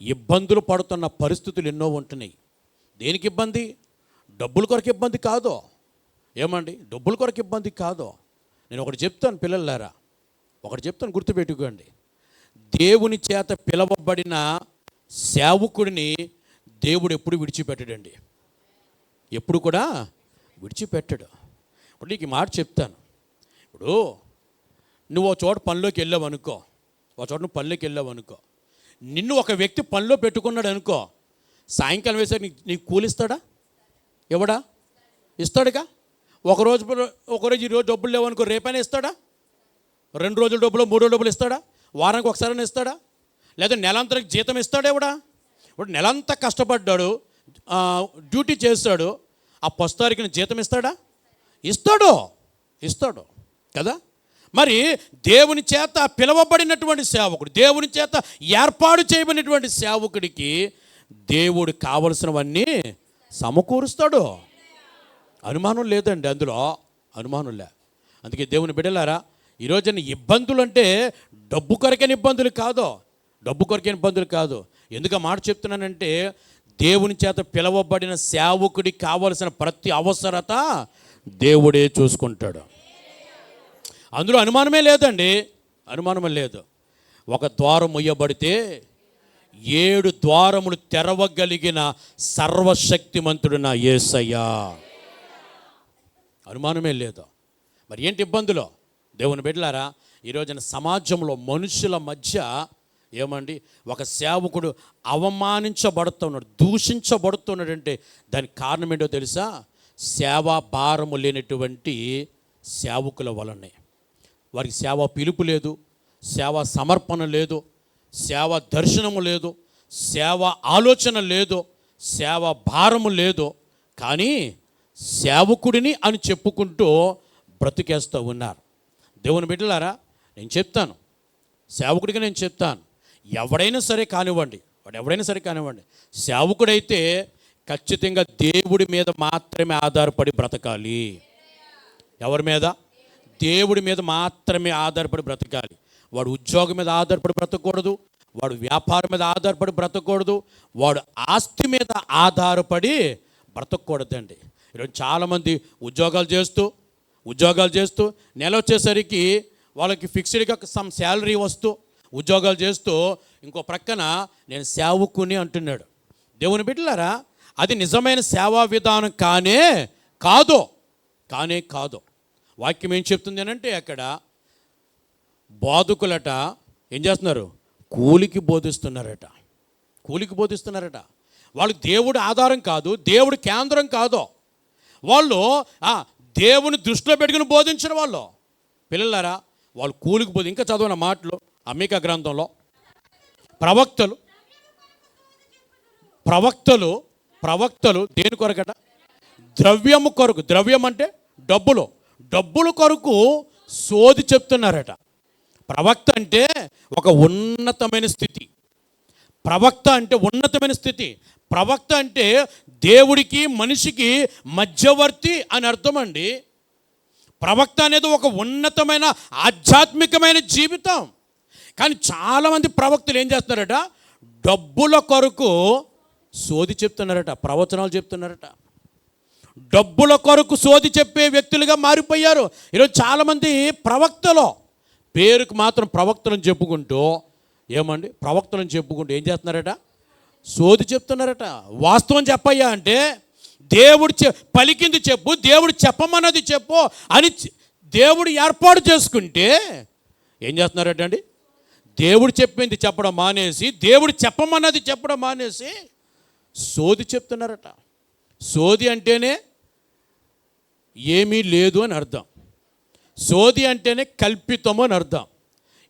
ఇబ్బందులు పడుతున్న పరిస్థితులు ఎన్నో ఉంటున్నాయి. దేనికి ఇబ్బంది? డబ్బుల కొరకు ఇబ్బంది కాదు, ఏమండి, డబ్బుల కొరకు ఇబ్బంది కాదు. నేను ఒకటి చెప్తాను పిల్లలారా, ఒకటి చెప్తాను, గుర్తుపెట్టుకోండి. దేవుని చేత పిలవబడిన సేవకుడిని దేవుడు ఎప్పుడు విడిచిపెట్టడండి, ఎప్పుడు కూడా విడిచిపెట్టడు. ఇప్పుడు నీకు ఈ మాట చెప్తాను. ఇప్పుడు నువ్వు ఒక చోట పనిలోకి వెళ్ళావు అనుకో, నిన్ను ఒక వ్యక్తి పనిలో పెట్టుకున్నాడు అనుకో, సాయంకాలం వేసరికి నీకు కూలిస్తాడా? ఎవడా? ఇస్తాడుగా. ఒకరోజు ఈరోజు డబ్బులు లేవనుకో, రేపైనా ఇస్తాడా? 2 రోజుల డబ్బులు, 3 రోజుల డబ్బులు ఇస్తాడా? వారానికి ఒకసారైనా ఇస్తాడా? లేదా నెలంతరికి జీతం ఇస్తాడా? ఇప్పుడు నెలంతా కష్టపడ్డాడు, డ్యూటీ చేస్తాడు, ఆ పొస్తారికి జీతం ఇస్తాడా? ఇస్తాడు కదా. మరి దేవుని చేత పిలవబడినటువంటి సేవకుడు, దేవుని చేత ఏర్పాటు చేయబడినటువంటి సేవకుడికి దేవుడు కావలసినవన్నీ సమకూరుస్తాడు. అనుమానం లేదండి, అందులో అనుమానం లే. అందుకే దేవుని బిడ్డలారా, ఈరోజున ఇబ్బందులు అంటే డబ్బు కొరకైన ఇబ్బందులు కాదు. ఎందుకు మాట చెప్తున్నానంటే, దేవుని చేత పిలవబడిన సేవకుడికి కావలసిన ప్రతి అవసరత దేవుడే చూసుకుంటాడు. అందులో అనుమానమే లేదు. ఒక ద్వారం ముయ్యబడితే 7 ద్వారములు తెరవగలిగిన సర్వశక్తిమంతుడు నా యేసయ్య. అనుమానమే లేదు. మరి ఏంటి ఇబ్బందులు? దేవుని బిడ్డలారా, ఈరోజున సమాజంలో మనుషుల మధ్య ఏమండి, ఒక సేవకుడు అవమానించబడుతున్నాడు, దూషించబడుతున్నాడంటే దానికి కారణం ఏంటో తెలుసా? సేవా భారము లేనటువంటి సేవకుల వలనే. వారికి సేవా పిలుపు లేదు, సేవా సమర్పణ లేదు, సేవా దర్శనము లేదు, సేవా ఆలోచన లేదు, సేవా భారము లేదు. కానీ సేవకుడిని అని చెప్పుకుంటూ బ్రతికేస్తూ ఉన్నారు. దేవుని బిడ్డలారా, నేను చెప్తాను, సేవకుడిగా నేను చెప్తాను, ఎవడైనా సరే కానివ్వండి, సేవకుడైతే ఖచ్చితంగా దేవుడి మీద మాత్రమే ఆధారపడి బ్రతకాలి. ఎవరి మీద? దేవుడి మీద మాత్రమే ఆధారపడి బ్రతకాలి. వాడు ఉద్యోగం మీద ఆధారపడి బ్రతకూడదు, వాడు వ్యాపారం మీద ఆధారపడి బ్రతకూడదు, వాడు ఆస్తి మీద ఆధారపడి బ్రతకూడదండి. ఈరోజు చాలామంది ఉద్యోగాలు చేస్తూ నెల వచ్చేసరికి వాళ్ళకి ఫిక్స్డ్గా సమ్ శాలరీ వస్తూ ఉద్యోగాలు చేస్తూ ఇంకో ప్రక్కన నేను సేవకుని అంటున్నాడు. దేవుని బిడ్డలారా, అది నిజమైన సేవా విధానం కానే కాదు. వాక్యం ఏం చెప్తుంది అంటే, అక్కడ బోధకులట ఏం చేస్తున్నారు? కూలికి బోధిస్తున్నారట. వాళ్ళకి దేవుడు ఆధారం కాదు, దేవుడు కేంద్రం కాదు. వాళ్ళు దేవుని దృష్టిలో పెట్టుకుని బోధించిన వాళ్ళు. పిల్లలారా, వాళ్ళు కూలికి ఇంకా చదివిన మాటలు అమ్మీకా గ్రంథంలో ప్రవక్తలు దేని కొరకట? ద్రవ్యము కొరకు. ద్రవ్యం అంటే డబ్బుల కొరకు సోది చెప్తున్నారట. ప్రవక్త అంటే ఒక ఉన్నతమైన స్థితి. ప్రవక్త అంటే దేవుడికి మనిషికి మధ్యవర్తి అని అర్థం అండి. ప్రవక్త అనేది ఒక ఉన్నతమైన ఆధ్యాత్మికమైన జీవితం. కానీ చాలామంది ప్రవక్తలు ఏం చేస్తున్నారట? డబ్బుల కొరకు సోది చెప్తున్నారట, ప్రవచనాలు చెప్తున్నారట. డబ్బుల కొరకు సోది చెప్పే వ్యక్తులుగా మారిపోయారు ఈరోజు చాలామంది. ప్రవక్తలు పేరుకు మాత్రం ప్రవక్తలను చెప్పుకుంటూ ఏం చేస్తున్నారట? సోది చెప్తున్నారట. వాస్తవం చెప్పయ్యా అంటే దేవుడు పలికింది చెప్పు, దేవుడు చెప్పమన్నది చెప్పు అని దేవుడు ఏర్పాటు చేసుకుంటే ఏం చేస్తున్నారట అండి? దేవుడు చెప్పింది చెప్పడం మానేసి, దేవుడు చెప్పమన్నది చెప్పడం మానేసి సోది చెప్తున్నారట. సోది అంటేనే ఏమీ లేదు అని అర్థం. సోది అంటేనే కల్పితము అని అర్థం.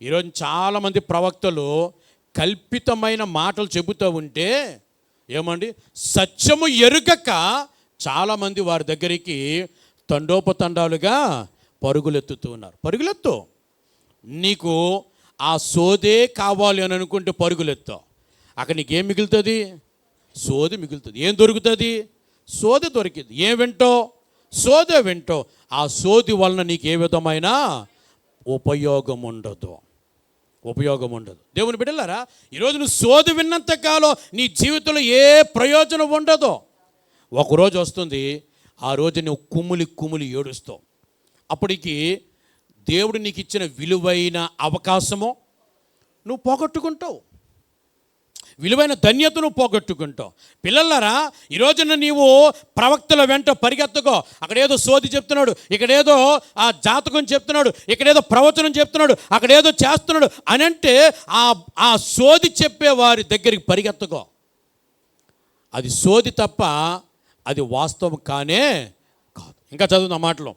ఈరోజు చాలామంది ప్రవక్తలు కల్పితమైన మాటలు చెబుతూ ఉంటే సత్యము ఎరుగక చాలామంది వారి దగ్గరికి తండోపతండాలుగా పరుగులెత్తుతూ ఉన్నారు. పరుగులెత్తు, నీకు ఆ సోదే కావాలి అని అనుకుంటే పరుగులెత్తావు, అక్కడ నీకేం మిగులుతుంది? సోది మిగులుతుంది. ఏం దొరుకుతుంది? సోది దొరికింది. ఏం వింటావు? సోదే వింటావు. ఆ సోది వలన నీకు ఏ విధమైన ఉపయోగం ఉండదు. దేవుని బిడ్డలారా, ఈరోజు నువ్వు సోది విన్నంతకాలం నీ జీవితంలో ఏ ప్రయోజనం ఉండదు. ఒకరోజు వస్తుంది, ఆ రోజు నువ్వు కుమిలి ఏడుస్తావు. అప్పటికి దేవుడు నీకు ఇచ్చిన విలువైన అవకాశము నువ్వు పోగొట్టుకుంటావు, విలువైన ధన్యతను పోగొట్టుకుంటావు. పిల్లలారా, ఈరోజున నీవు ప్రవక్తల వెంట పరిగెత్తుకో. అక్కడేదో సోది చెప్తున్నాడు, ఇక్కడేదో ఆ జాతకం చెప్తున్నాడు, ఇక్కడేదో ప్రవచనం చెప్తున్నాడు, అక్కడేదో చేస్తున్నాడు అని అంటే ఆ సోది చెప్పే వారి దగ్గరికి పరిగెత్తుకో. అది సోది తప్ప అది వాస్తవం కానే కాదు. ఇంకా చదువు ఆ మాటలో.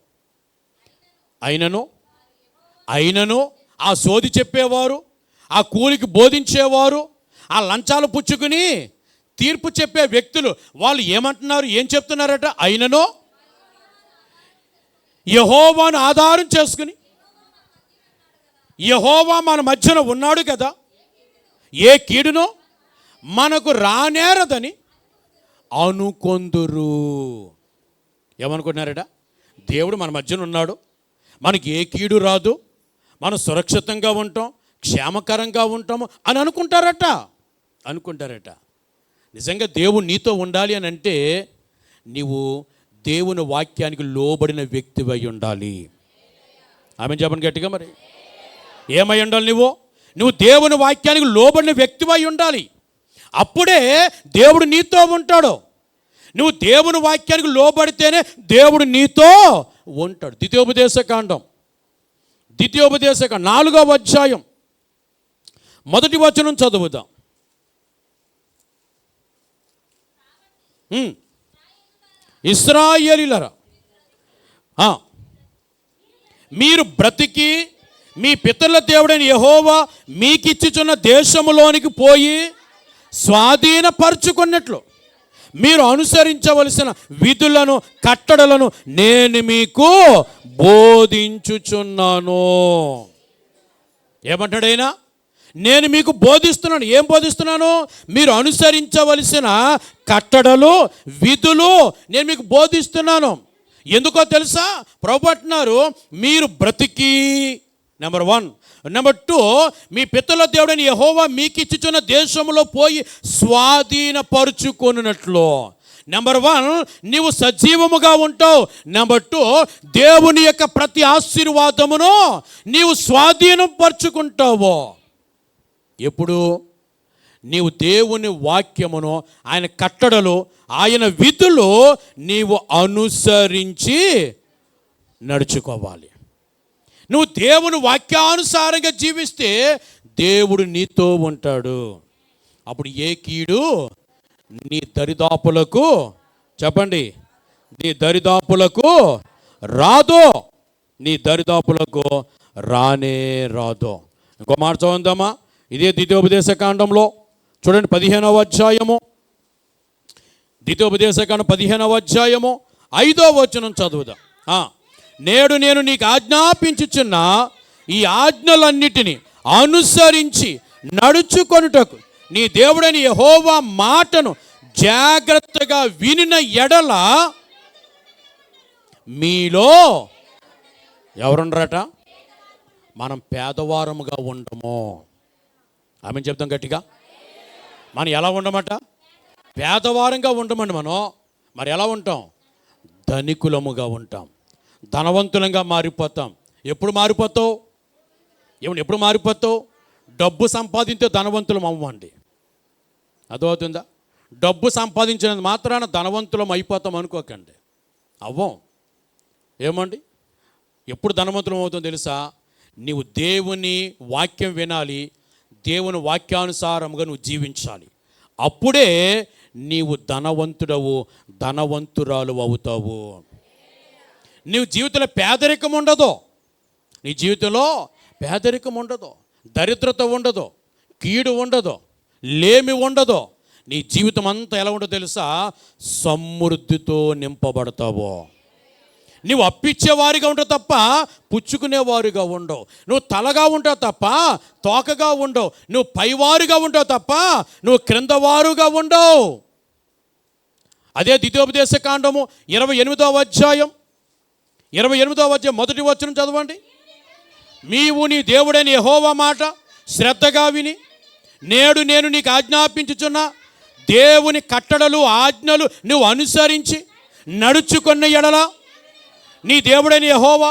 అయినను ఆ సోది చెప్పేవారు, ఆ కూలికి బోధించేవారు, ఆ లంచాలు పుచ్చుకుని తీర్పు చెప్పే వ్యక్తులు వాళ్ళు ఏమంటున్నారు? ఏం చెప్తున్నారట? అయినను యెహోవాను ఆధారం చేసుకుని, యెహోవా మన మధ్యన ఉన్నాడు కదా, ఏ కీడునో మనకు రానేరదని అనుకొందురు. ఏమనుకున్నారట? దేవుడు మన మధ్యన ఉన్నాడు, మనకి ఏ కీడు రాదు, మనం సురక్షితంగా ఉంటాం, క్షేమకరంగా ఉంటాము అని అనుకుంటారట. నిజంగా దేవుడు నీతో ఉండాలి అని అంటే నీవు దేవుని వాక్యానికి లోబడిన వ్యక్తివై ఉండాలి. ఆమె చెప్పండి గట్టిగా. మరి ఏమై ఉండాలి? నువ్వు దేవుని వాక్యానికి లోబడిన వ్యక్తివై ఉండాలి. అప్పుడే దేవుడు నీతో ఉంటాడు. నువ్వు దేవుని వాక్యానికి లోబడితేనే దేవుడు నీతో ఉంటాడు. ద్వితీయోపదేశకాండం 4వ అధ్యాయం 1వ వచనం చదువుదాం. ఇశ్రాయేలీయులారా, మీరు బ్రతికి మీ పితరుల దేవుడైన యెహోవా మీకిచ్చుచున్న దేశములోనికి పోయి స్వాధీనపరుచుకున్నట్లు మీరు అనుసరించవలసిన విధులను కట్టడలను నేను మీకు బోధించుచున్నాను. ఏమంటాడైనా? నేను మీకు బోధిస్తున్నాను. ఏం బోధిస్తున్నాను? మీరు అనుసరించవలసిన కట్టడలు, విధులు నేను మీకు బోధిస్తున్నాను. ఎందుకో తెలుసా? ప్రభువు అంటున్నారు, మీరు బ్రతికి, నెంబర్ 1. నెంబర్ 2, మీ పితరుల దేవుడైన యెహోవా మీకు ఇచ్చుచున్న దేశంలో పోయి స్వాధీనపరుచుకొనున్నట్లు. నెంబర్ 1, నీవు సజీవముగా ఉంటావు. నెంబర్ 2, దేవుని యొక్క ప్రతి ఆశీర్వాదమును నీవు స్వాధీనం పరుచుకుంటావు. ఎప్పుడు? నీవు దేవుని వాక్యమును, ఆయన కట్టడలు, ఆయన విధులు నీవు అనుసరించి నడుచుకోవాలి. నువ్వు దేవుని వాక్యానుసారంగా జీవిస్తే దేవుడు నీతో ఉంటాడు. అప్పుడు ఏ కీడు నీ దరిదాపులకు, చెప్పండి, నీ దరిదాపులకు రాదో, నీ దరిదాపులకు రానే రాదో. ఇంకో మాట చదువుదామా? ఇదే ద్వితీయోపదేశకాండంలో చూడండి, 15వ అధ్యాయము, ద్వితీయోపదేశకాండం 15వ అధ్యాయము 5వ వచనం చదువుదాం. నేడు నేను నీకు ఆజ్ఞాపించుచున్న ఈ ఆజ్ఞలన్నిటినీ అనుసరించి నడుచుకొనుటకు నీ దేవుడైన యెహోవా మాటను జాగ్రత్తగా వినిన ఎడల మీలో ఎవరుండరట? మనం పేదవారముగా ఉండము. ఆమె చెప్తాం గట్టిగా. మనం ఎలా ఉండమట? పేదవారంగా ఉండమండి మనం. మరి ఎలా ఉంటాం? ధనికులముగా ఉంటాం, ధనవంతులంగా మారిపోతాం. ఎప్పుడు మారిపోతావు? ఎప్పుడు మారిపోతావు? డబ్బు సంపాదించే ధనవంతులం అవ్వండి. అర్థమవుతుందా? డబ్బు సంపాదించినంత మాత్రాన ధనవంతులం అయిపోతాం అనుకోకండి. అవ్వం. ఏమండి? ఎప్పుడు ధనవంతులం అవుతుందో తెలుసా? నీవు దేవుని వాక్యం వినాలి, దేవుని వాక్యానుసారంగా నువ్వు జీవించాలి. అప్పుడే నీవు ధనవంతుడవు, ధనవంతురాలు అవుతావు. నీవు జీవితంలో పేదరికం ఉండదు. నీ జీవితంలో పేదరికం ఉండదు, దరిద్రత ఉండదు, కీడు ఉండదు, లేమి ఉండదు. నీ జీవితం అంతా ఎలా ఉండదో తెలుసా? సమృద్ధితో నింపబడతావు. నువ్వు అప్పిచ్చేవారిగా ఉంటావు తప్ప పుచ్చుకునేవారుగా ఉండవు. నువ్వు తలగా ఉంటావు తప్ప తోకగా ఉండవు. నువ్వు పైవారుగా ఉంటావు తప్ప నువ్వు క్రిందవారుగా ఉండవు. అదే ద్వితీయోపదేశకాండము 28వ అధ్యాయం 1వ వచనం చదవండి. నీవు నీ దేవుడైన యెహోవా మాట శ్రద్ధగా విని నేడు నేను నీకు ఆజ్ఞాపించుచున్న దేవుని కట్టడలు, ఆజ్ఞలు నువ్వు అనుసరించి నడుచుకున్న ఎడల నీ దేవుడైన యెహోవా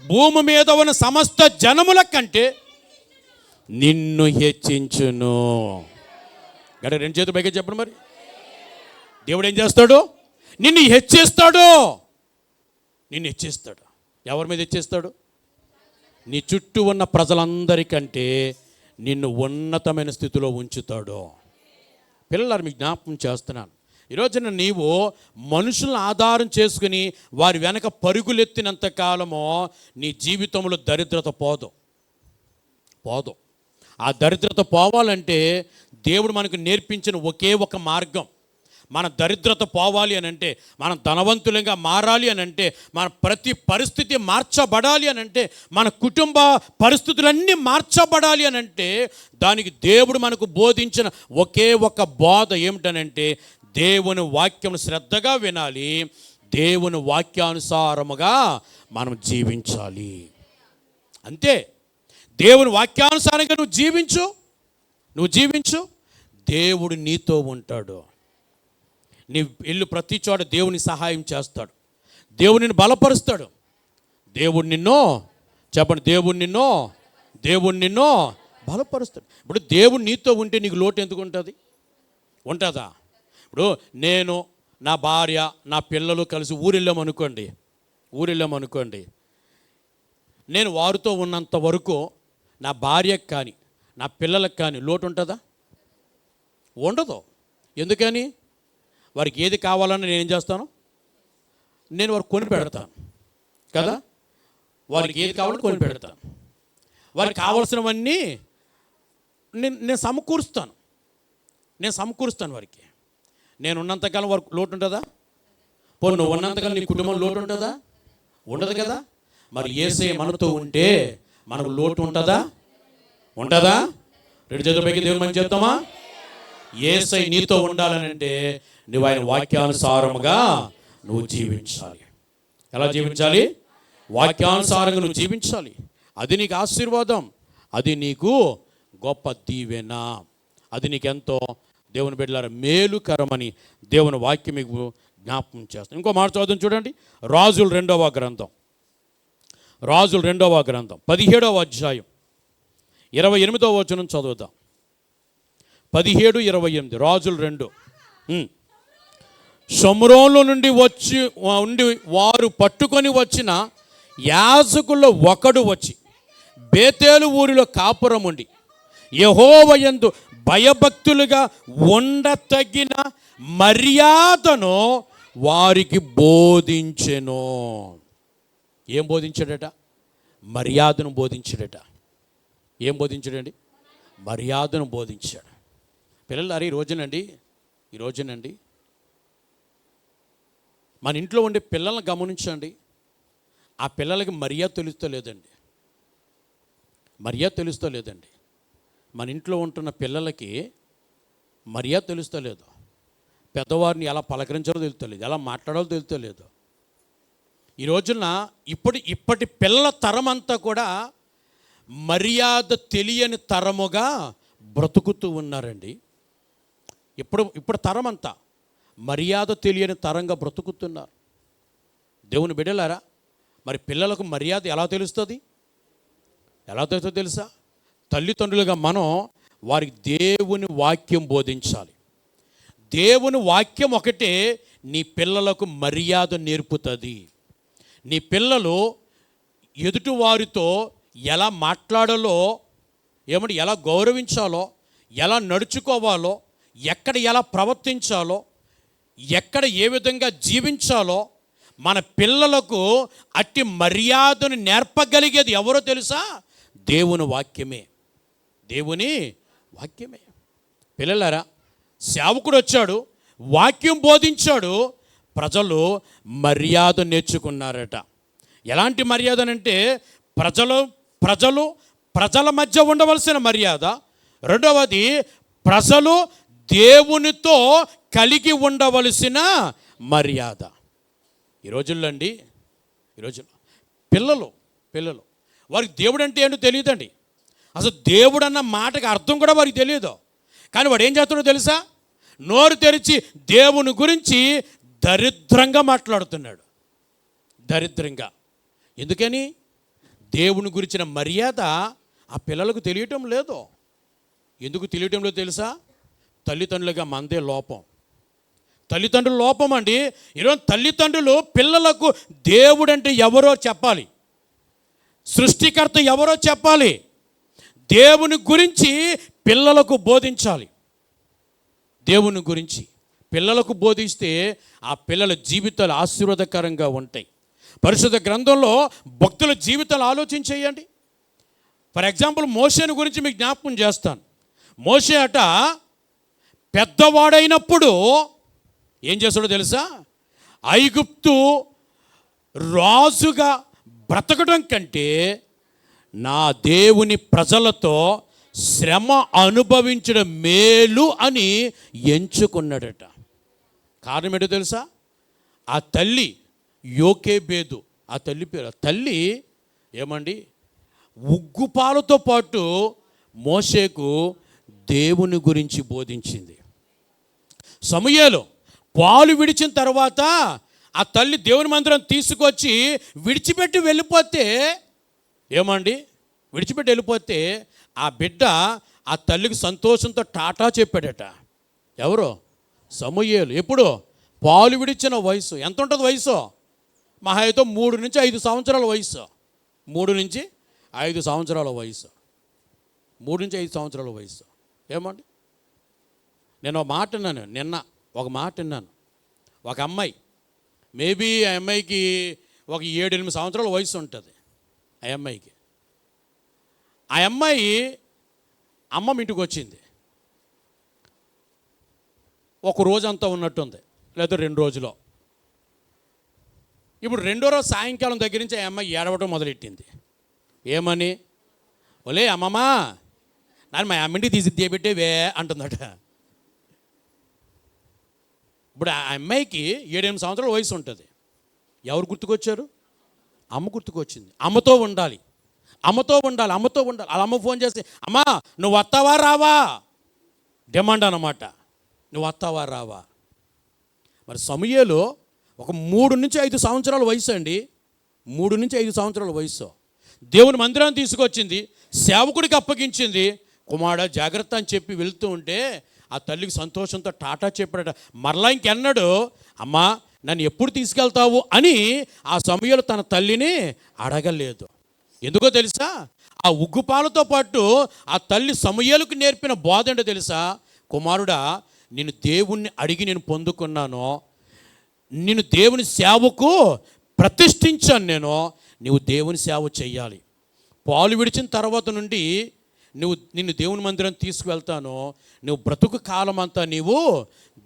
భూమి మీద ఉన్న సమస్త జనముల కంటే నిన్ను హెచ్చించును. గడ 2 చేతులు పైకి చెప్పండి. మరి దేవుడు ఏం చేస్తాడు? నిన్ను హెచ్చిస్తాడు. నిన్ను హెచ్చిస్తాడు. ఎవరి మీద హెచ్చిస్తాడు? నీ చుట్టూ ఉన్న ప్రజలందరికంటే నిన్ను ఉన్నతమైన స్థితిలో ఉంచుతాడు. పిల్లలు మీకు జ్ఞాపకం చేస్తున్నాను, ఈరోజున నీవు మనుషులను ఆధారం చేసుకుని వారి వెనక పరుగులెత్తినంత కాలము నీ జీవితంలో దరిద్రత పోదు. ఆ దరిద్రత పోవాలంటే దేవుడు మనకు నేర్పించిన ఒకే ఒక మార్గం. మన దరిద్రత పోవాలి అని అంటే, మనం ధనవంతులంగా మారాలి అని అంటే, మన ప్రతి పరిస్థితి మార్చబడాలి అని అంటే, మన కుటుంబ పరిస్థితులన్నీ మార్చబడాలి అని అంటే, దానికి దేవుడు మనకు బోధించిన ఒకే ఒక బోధ ఏమిటనంటే, దేవుని వాక్యం శ్రద్ధగా వినాలి, దేవుని వాక్యానుసారముగా మనం జీవించాలి. అంతే. దేవుని వాక్యానుసారంగా నువ్వు జీవించు, దేవుడు నీతో ఉంటాడు. నీ ఇల్లు ప్రతి చోట దేవుని సహాయం చేస్తాడు, దేవుడిని బలపరుస్తాడు. దేవుడు నిన్నో బలపరుస్తాడు. ఇప్పుడు దేవుడు నీతో ఉంటే నీకు లోటు ఎందుకు ఉంటుందా? ఇప్పుడు నేను, నా భార్య, నా పిల్లలు కలిసి ఊరెళ్ళామనుకోండి, నేను వారితో ఉన్నంత వరకు నా భార్యకు కానీ నా పిల్లలకు కానీ లోటు ఉంటుందా? ఉండదు. ఎందుకని? వారికి ఏది కావాలని నేనేం చేస్తాను? నేను వారికి కొని పెడతాను కదా. వారికి ఏది కావాలో కొని పెడతాను. వారికి కావాల్సినవన్నీ నేను సమకూరుస్తాను వారికి. నేను ఉన్నంతకాలం వారికి లోటు ఉంటుందా? పోనీ నువ్వు ఉన్నంతకాలం నీ కుటుంబం లోటు ఉంటుందా? ఉండదు కదా. మరి యేసయ్య మనతో ఉంటే మనకు లోటు ఉంటుందా? రెండు చేతుల పైకి దేవుని మంచి చెప్తామా? యేసై నీతో ఉండాలని అంటే నువ్వు ఆయన వాక్యానుసారముగా నువ్వు జీవించాలి. ఎలా జీవించాలి? వాక్యానుసారంగా నువ్వు జీవించాలి. అది నీకు ఆశీర్వాదం, అది నీకు గొప్ప దీవెన, అది నీకెంతో దేవుని బిడ్డలారా మేలుకరమని దేవుని వాక్యం మీకు జ్ఞాపకం చేస్తాను. ఇంకో మాట చదువుతాం చూడండి. రాజుల రెండవ గ్రంథం 17వ అధ్యాయం 28వ వచనం చదువుతాం. 17:28 రాజులు 2. షోమ్రోనులో నుండి వారు పట్టుకొని వచ్చిన యాజకుల్లో ఒకడు వచ్చి బేతేలు ఊరిలో కాపురం ఉండి యెహోవా యందు భయభక్తులుగా ఉండతగిన మర్యాదను వారికి బోధించెను. ఏం బోధించాడట? మర్యాదను బోధించాడట. ఏం బోధించాడండి? మర్యాదను బోధించాడు. పిల్లలారు ఈ రోజునండి మన ఇంట్లో ఉండే పిల్లల్ని గమనించండి. ఆ పిల్లలకి మర్యాద తెలుస్తలేదండి. మన ఇంట్లో ఉంటున్న పిల్లలకి మర్యాద తెలుస్తలేదు. పెద్దవారిని ఎలా పలకరించాలో తెలుస్తలేదు, ఎలా మాట్లాడాలో తెలుస్తలేదు. ఈ రోజున ఇప్పటి పిల్లల తరం అంతా కూడా మర్యాద తెలియని తరముగా బ్రతుకుతూ ఉన్నారండి. ఇప్పుడు తరం అంతా మర్యాద తెలియని తరంగా బ్రతుకుతున్నారు. దేవుని బిడ్డలారా, మరి పిల్లలకు మర్యాద ఎలా తెలుస్తుందో తెలుసా? తల్లిదండ్రులుగా మనం వారికి దేవుని వాక్యం బోధించాలి. దేవుని వాక్యం ఒకటే నీ పిల్లలకు మర్యాద నేర్పుతుంది. నీ పిల్లలు ఎదుటి వారితో ఎలా మాట్లాడాలో, ఎలా గౌరవించాలో, ఎలా నడుచుకోవాలో, ఎక్కడ ఎలా ప్రవర్తించాలో, ఎక్కడ ఏ విధంగా జీవించాలో మన పిల్లలకు అట్టి మర్యాదను నేర్పగలిగేది ఎవరో తెలుసా? దేవుని వాక్యమే. పిల్లలారా, సేవకుడు వచ్చాడు, వాక్యం బోధించాడు, ప్రజలు మర్యాద నేర్చుకున్నారట. ఎలాంటి మర్యాదనంటే ప్రజల మధ్య ఉండవలసిన మర్యాద. రెండవది, ప్రజలు దేవునితో కలిగి ఉండవలసిన మర్యాద. ఈ రోజుల్లో పిల్లలు వారికి దేవుడు అంటే ఏంటో తెలియదండి. అసలు దేవుడు అన్న మాటకి అర్థం కూడా వారికి తెలియదు. కానీ వాడు ఏం చేస్తున్నాడో తెలుసా? నోరు తెరిచి దేవుని గురించి దరిద్రంగా మాట్లాడుతున్నాడు. దరిద్రంగా. ఎందుకని? దేవుని గురించిన మర్యాద ఆ పిల్లలకు తెలియటం లేదు. ఎందుకు తెలియటం లేదు తెలుసా? తల్లిదండ్రులుగా మనదే లోపం. తల్లిదండ్రుల లోపం అండి. ఈరోజు తల్లిదండ్రులు పిల్లలకు దేవుడు అంటే ఎవరో చెప్పాలి, సృష్టికర్త ఎవరో చెప్పాలి, దేవుని గురించి పిల్లలకు బోధించాలి. దేవుని గురించి పిల్లలకు బోధిస్తే ఆ పిల్లల జీవితాలు ఆశీర్వాదకరంగా ఉంటాయి. పరిశుద్ధ గ్రంథంలో భక్తుల జీవితాలు ఆలోచించేయండి. ఫర్ ఎగ్జాంపుల్, మోషేను గురించి మీకు జ్ఞాపకం చేస్తాను. మోషే అట పెద్దవాడైనప్పుడు ఏం చేస్తాడో తెలుసా? ఐగుప్తు రాజుగా బ్రతకడం కంటే నా దేవుని ప్రజలతో శ్రమ అనుభవించడం మేలు అని ఎంచుకున్నాడట. కారణం ఏంటో తెలుసా? ఆ తల్లి యోకేబేదు, ఆ తల్లి పేరు. తల్లి ఏమండి, ఉగ్గుపాలతో పాటు మోషేకు దేవుని గురించి బోధించింది. సమూయేలు పాలు విడిచిన తర్వాత ఆ తల్లి దేవుని మందిరం తీసుకొచ్చి విడిచిపెట్టి వెళ్ళిపోతే ఆ బిడ్డ ఆ తల్లికి సంతోషంతో టాటా చెప్పాడట. ఎవరు? సమూయేలు. ఎప్పుడు? పాలు విడిచిన వయసు. ఎంత ఉంటుంది వయసు? మహా అయితే 3 నుంచి 5 సంవత్సరాల వయసు. 3 నుంచి 5 సంవత్సరాల వయసు. 3 నుంచి 5 సంవత్సరాల వయసు. ఏమండి, నేను ఒక మాట విన్నాను. ఒక అమ్మాయి, మేబీ ఆ అమ్మాయికి ఒక 7-8 సంవత్సరాల వయసు ఉంటుంది. ఆ అమ్మాయి అమ్మమ్మ ఇంటికి వచ్చింది. ఒక రోజంతా ఉన్నట్టుంది, లేదా 2 రోజులో. ఇప్పుడు 2వ రోజు సాయంకాలం దగ్గర నుంచి ఆ అమ్మాయి ఏడవటం మొదలెట్టింది. ఏమని? ఒలే అమ్మమ్మ, నాన్న మా అమ్మింటికి తీసి దేబెట్టేవే అంటుందట. ఇప్పుడు ఆ అమ్మాయికి 7-8 సంవత్సరాల వయసు ఉంటుంది. ఎవరు గుర్తుకొచ్చారు? అమ్మ గుర్తుకొచ్చింది. అమ్మతో ఉండాలి. వాళ్ళ అమ్మ ఫోన్ చేసి, అమ్మా నువ్వు వస్తావా రావా, డిమాండ్ అన్నమాట. నువ్వు వస్తావా రావా. మరి సమూయేలు ఒక 3-5 సంవత్సరాల వయసు అండి. 3-5 సంవత్సరాల వయసు. దేవుని మందిరాన్ని తీసుకొచ్చింది, సేవకుడికి అప్పగించింది. కుమారుడా జాగ్రత్త అని చెప్పి వెళ్తూ ఉంటే ఆ తల్లికి సంతోషంతో టాటా చెప్పాడట. మరలా ఇంకెన్నడు అమ్మా నన్ను ఎప్పుడు తీసుకెళ్తావు అని ఆ సమూయేలు తన తల్లిని అడగలేదు. ఎందుకో తెలుసా? ఆ ఉగ్గుపాలతో పాటు ఆ తల్లి సమూయేలుకు నేర్పిన బోధ ఏంటో తెలుసా? కుమారుడా, నేను దేవుణ్ణి అడిగి నేను పొందుకున్నాను, నిన్ను దేవుని సేవకు ప్రతిష్ఠించాను, నీవు దేవుని సేవ చెయ్యాలి. పాలు విడిచిన తర్వాత నుండి నిన్ను దేవుని మందిరం తీసుకువెళ్తాను, నువ్వు బ్రతుకు కాలం అంతా నీవు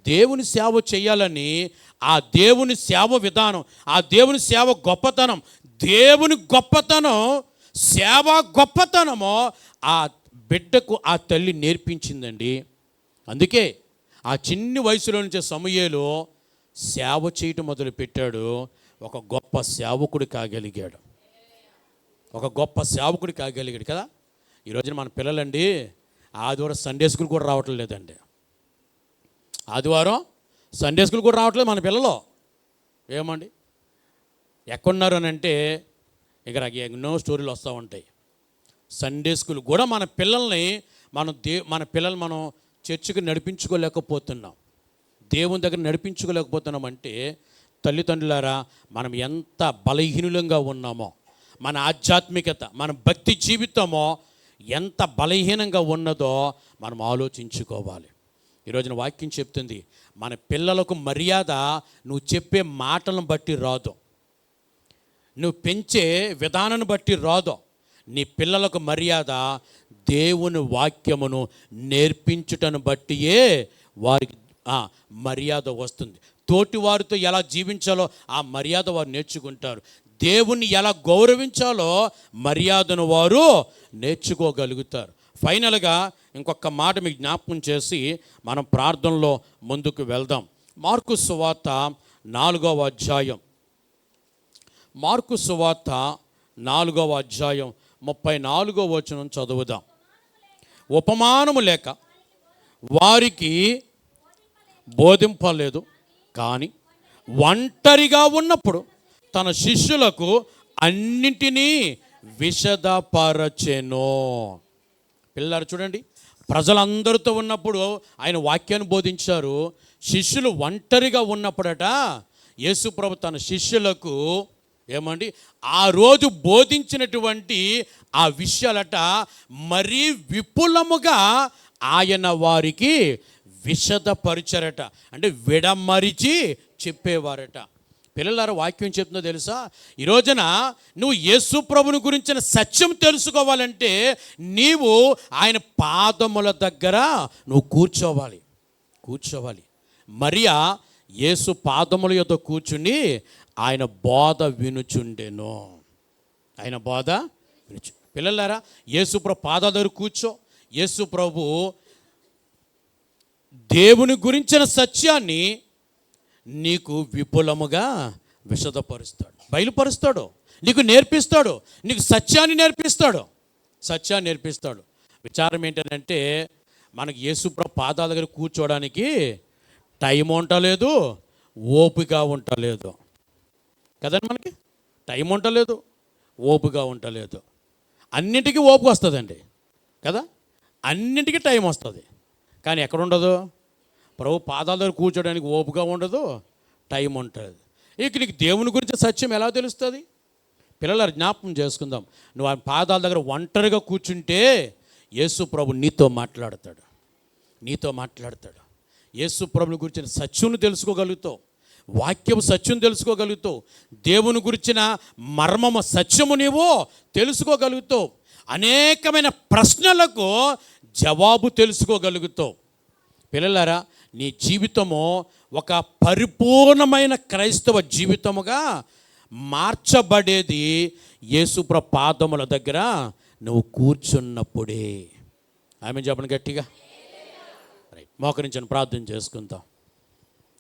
దేవుని సేవ చేయాలని, ఆ దేవుని సేవ విధానం, ఆ దేవుని సేవ గొప్పతనం, దేవుని గొప్పతనం, సేవ గొప్పతనము ఆ బిడ్డకు ఆ తల్లి నేర్పించిందండి. అందుకే ఆ చిన్ని వయసులో నుంచే సమూయేలు సేవ చేయటం మొదలుపెట్టాడు. ఒక గొప్ప సేవకుడు కాగలిగాడు. కదా. ఈరోజున మన పిల్లలండి ఆదివారం సండే స్కూల్ కూడా రావటం లేదండి. మన పిల్లలు ఏమండి ఎక్కడున్నారు అని అంటే ఇక నాకు ఎన్నో స్టోరీలు వస్తూ ఉంటాయి. సండే స్కూల్ కూడా మన పిల్లల్ని మనం చర్చికి నడిపించుకోలేకపోతున్నాం, దేవుని దగ్గర నడిపించుకోలేకపోతున్నాం. అంటే తల్లిదండ్రులారా, మనం ఎంత బలహీనులంగా ఉన్నామో, మన ఆధ్యాత్మికత, మన భక్తి జీవితమో ఎంత బలహీనంగా ఉన్నదో మనం ఆలోచించుకోవాలి. ఈరోజున వాక్యం చెప్తుంది, మన పిల్లలకు మర్యాద నువ్వు చెప్పే మాటలను బట్టి రాదు, నువ్వు పెంచే విధానాన్ని బట్టి రాదు. నీ పిల్లలకు మర్యాద దేవుని వాక్యమును నేర్పించుటను బట్టియే వారికి మర్యాద వస్తుంది. తోటివారితో ఎలా జీవించాలో ఆ మర్యాద వారు నేర్చుకుంటారు. దేవుణ్ణి ఎలా గౌరవించాలో మర్యాదను వారు నేర్చుకోగలుగుతారు. ఫైనల్గా ఇంకొక మాట మీకు జ్ఞాపకం చేసి మనం ప్రార్థనలో ముందుకు వెళ్దాం. మార్కు సువార్త 4వ అధ్యాయం 34వ వచనం చదువుదాం. ఉపమానము లేక వారికి బోధింపలేదు, కానీ ఒంటరిగా ఉన్నప్పుడు తన శిష్యులకు అన్నింటినీ విశదపరచెను. పిల్లలు చూడండి, ప్రజలందరితో ఉన్నప్పుడు ఆయన వాక్యాన్ని బోధించారు. శిష్యులు ఒంటరిగా ఉన్నప్పుడట యేసుప్రభు తన శిష్యులకు ఏమండి ఆ రోజు బోధించినటువంటి ఆ విషయాలట మరీ విపులముగా ఆయన వారికి విశదపరిచారట. అంటే విడమరిచి చెప్పేవారట. పిల్లలారా, వాక్యం చెప్తుందో తెలుసా? ఈ రోజున నువ్వు యేసు ప్రభుని గురించిన సత్యం తెలుసుకోవాలంటే నీవు ఆయన పాదముల దగ్గర నువ్వు కూర్చోవాలి. మరియా యేసు పాదముల యొద్ద కూర్చుని ఆయన బోధ వినుచుండెను. పిల్లలారా, యేసు ప్రభు పాదాల దగ్గర కూర్చో. యేసు ప్రభు దేవుని గురించిన సత్యాన్ని నీకు విపులముగా విశదపరుస్తాడు, బయలుపరుస్తాడు, నీకు నేర్పిస్తాడు, నీకు సత్యాన్ని నేర్పిస్తాడు. విచారం ఏంటంటే మనకి యేసుప్రభు పాదాల దగ్గర కూర్చోవడానికి టైం ఉండలేదు, ఓపిక ఉండలేదు కదండి. మనకి టైం ఉండలేదు, ఓపిక ఉండలేదు. అన్నింటికీ ఓపిక వస్తుందండి కదా, అన్నింటికీ టైం వస్తుంది. కానీ ఎక్కడ ఉండదు? ప్రభు పాదాల దగ్గర కూర్చోడానికి ఓపిక ఉండదు, టైం ఉంటుంది. ఇక నీకు దేవుని గురించి సత్యం ఎలా తెలుస్తుంది? పిల్లల జ్ఞాపకం చేసుకుందాం. నువ్వు ఆ పాదాల దగ్గర ఒంటరిగా కూర్చుంటే యేసు ప్రభు నీతో మాట్లాడతాడు. యేసు ప్రభుని గురించిన సత్యం తెలుసుకోగలుగుతావు, వాక్యము సత్యం తెలుసుకోగలుగుతావు, దేవుని గురించిన మర్మము సత్యము నీవు తెలుసుకోగలుగుతావు, అనేకమైన ప్రశ్నలకు జవాబు తెలుసుకోగలుగుతావు. పిల్లలారా, నీ జీవితము ఒక పరిపూర్ణమైన క్రైస్తవ జీవితముగా మార్చబడేది యేసుప్రభు పాదముల దగ్గర నువ్వు కూర్చున్నప్పుడే. ఆమె చెప్పండి గట్టిగా. రైట్, మోకరించండి, ప్రార్థన చేసుకుందాం.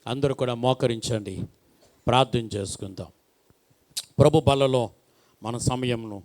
అందరూ కూడా మోకరించండి, ప్రార్థన చేసుకుందాం. ప్రభు బలలో మన సమయంను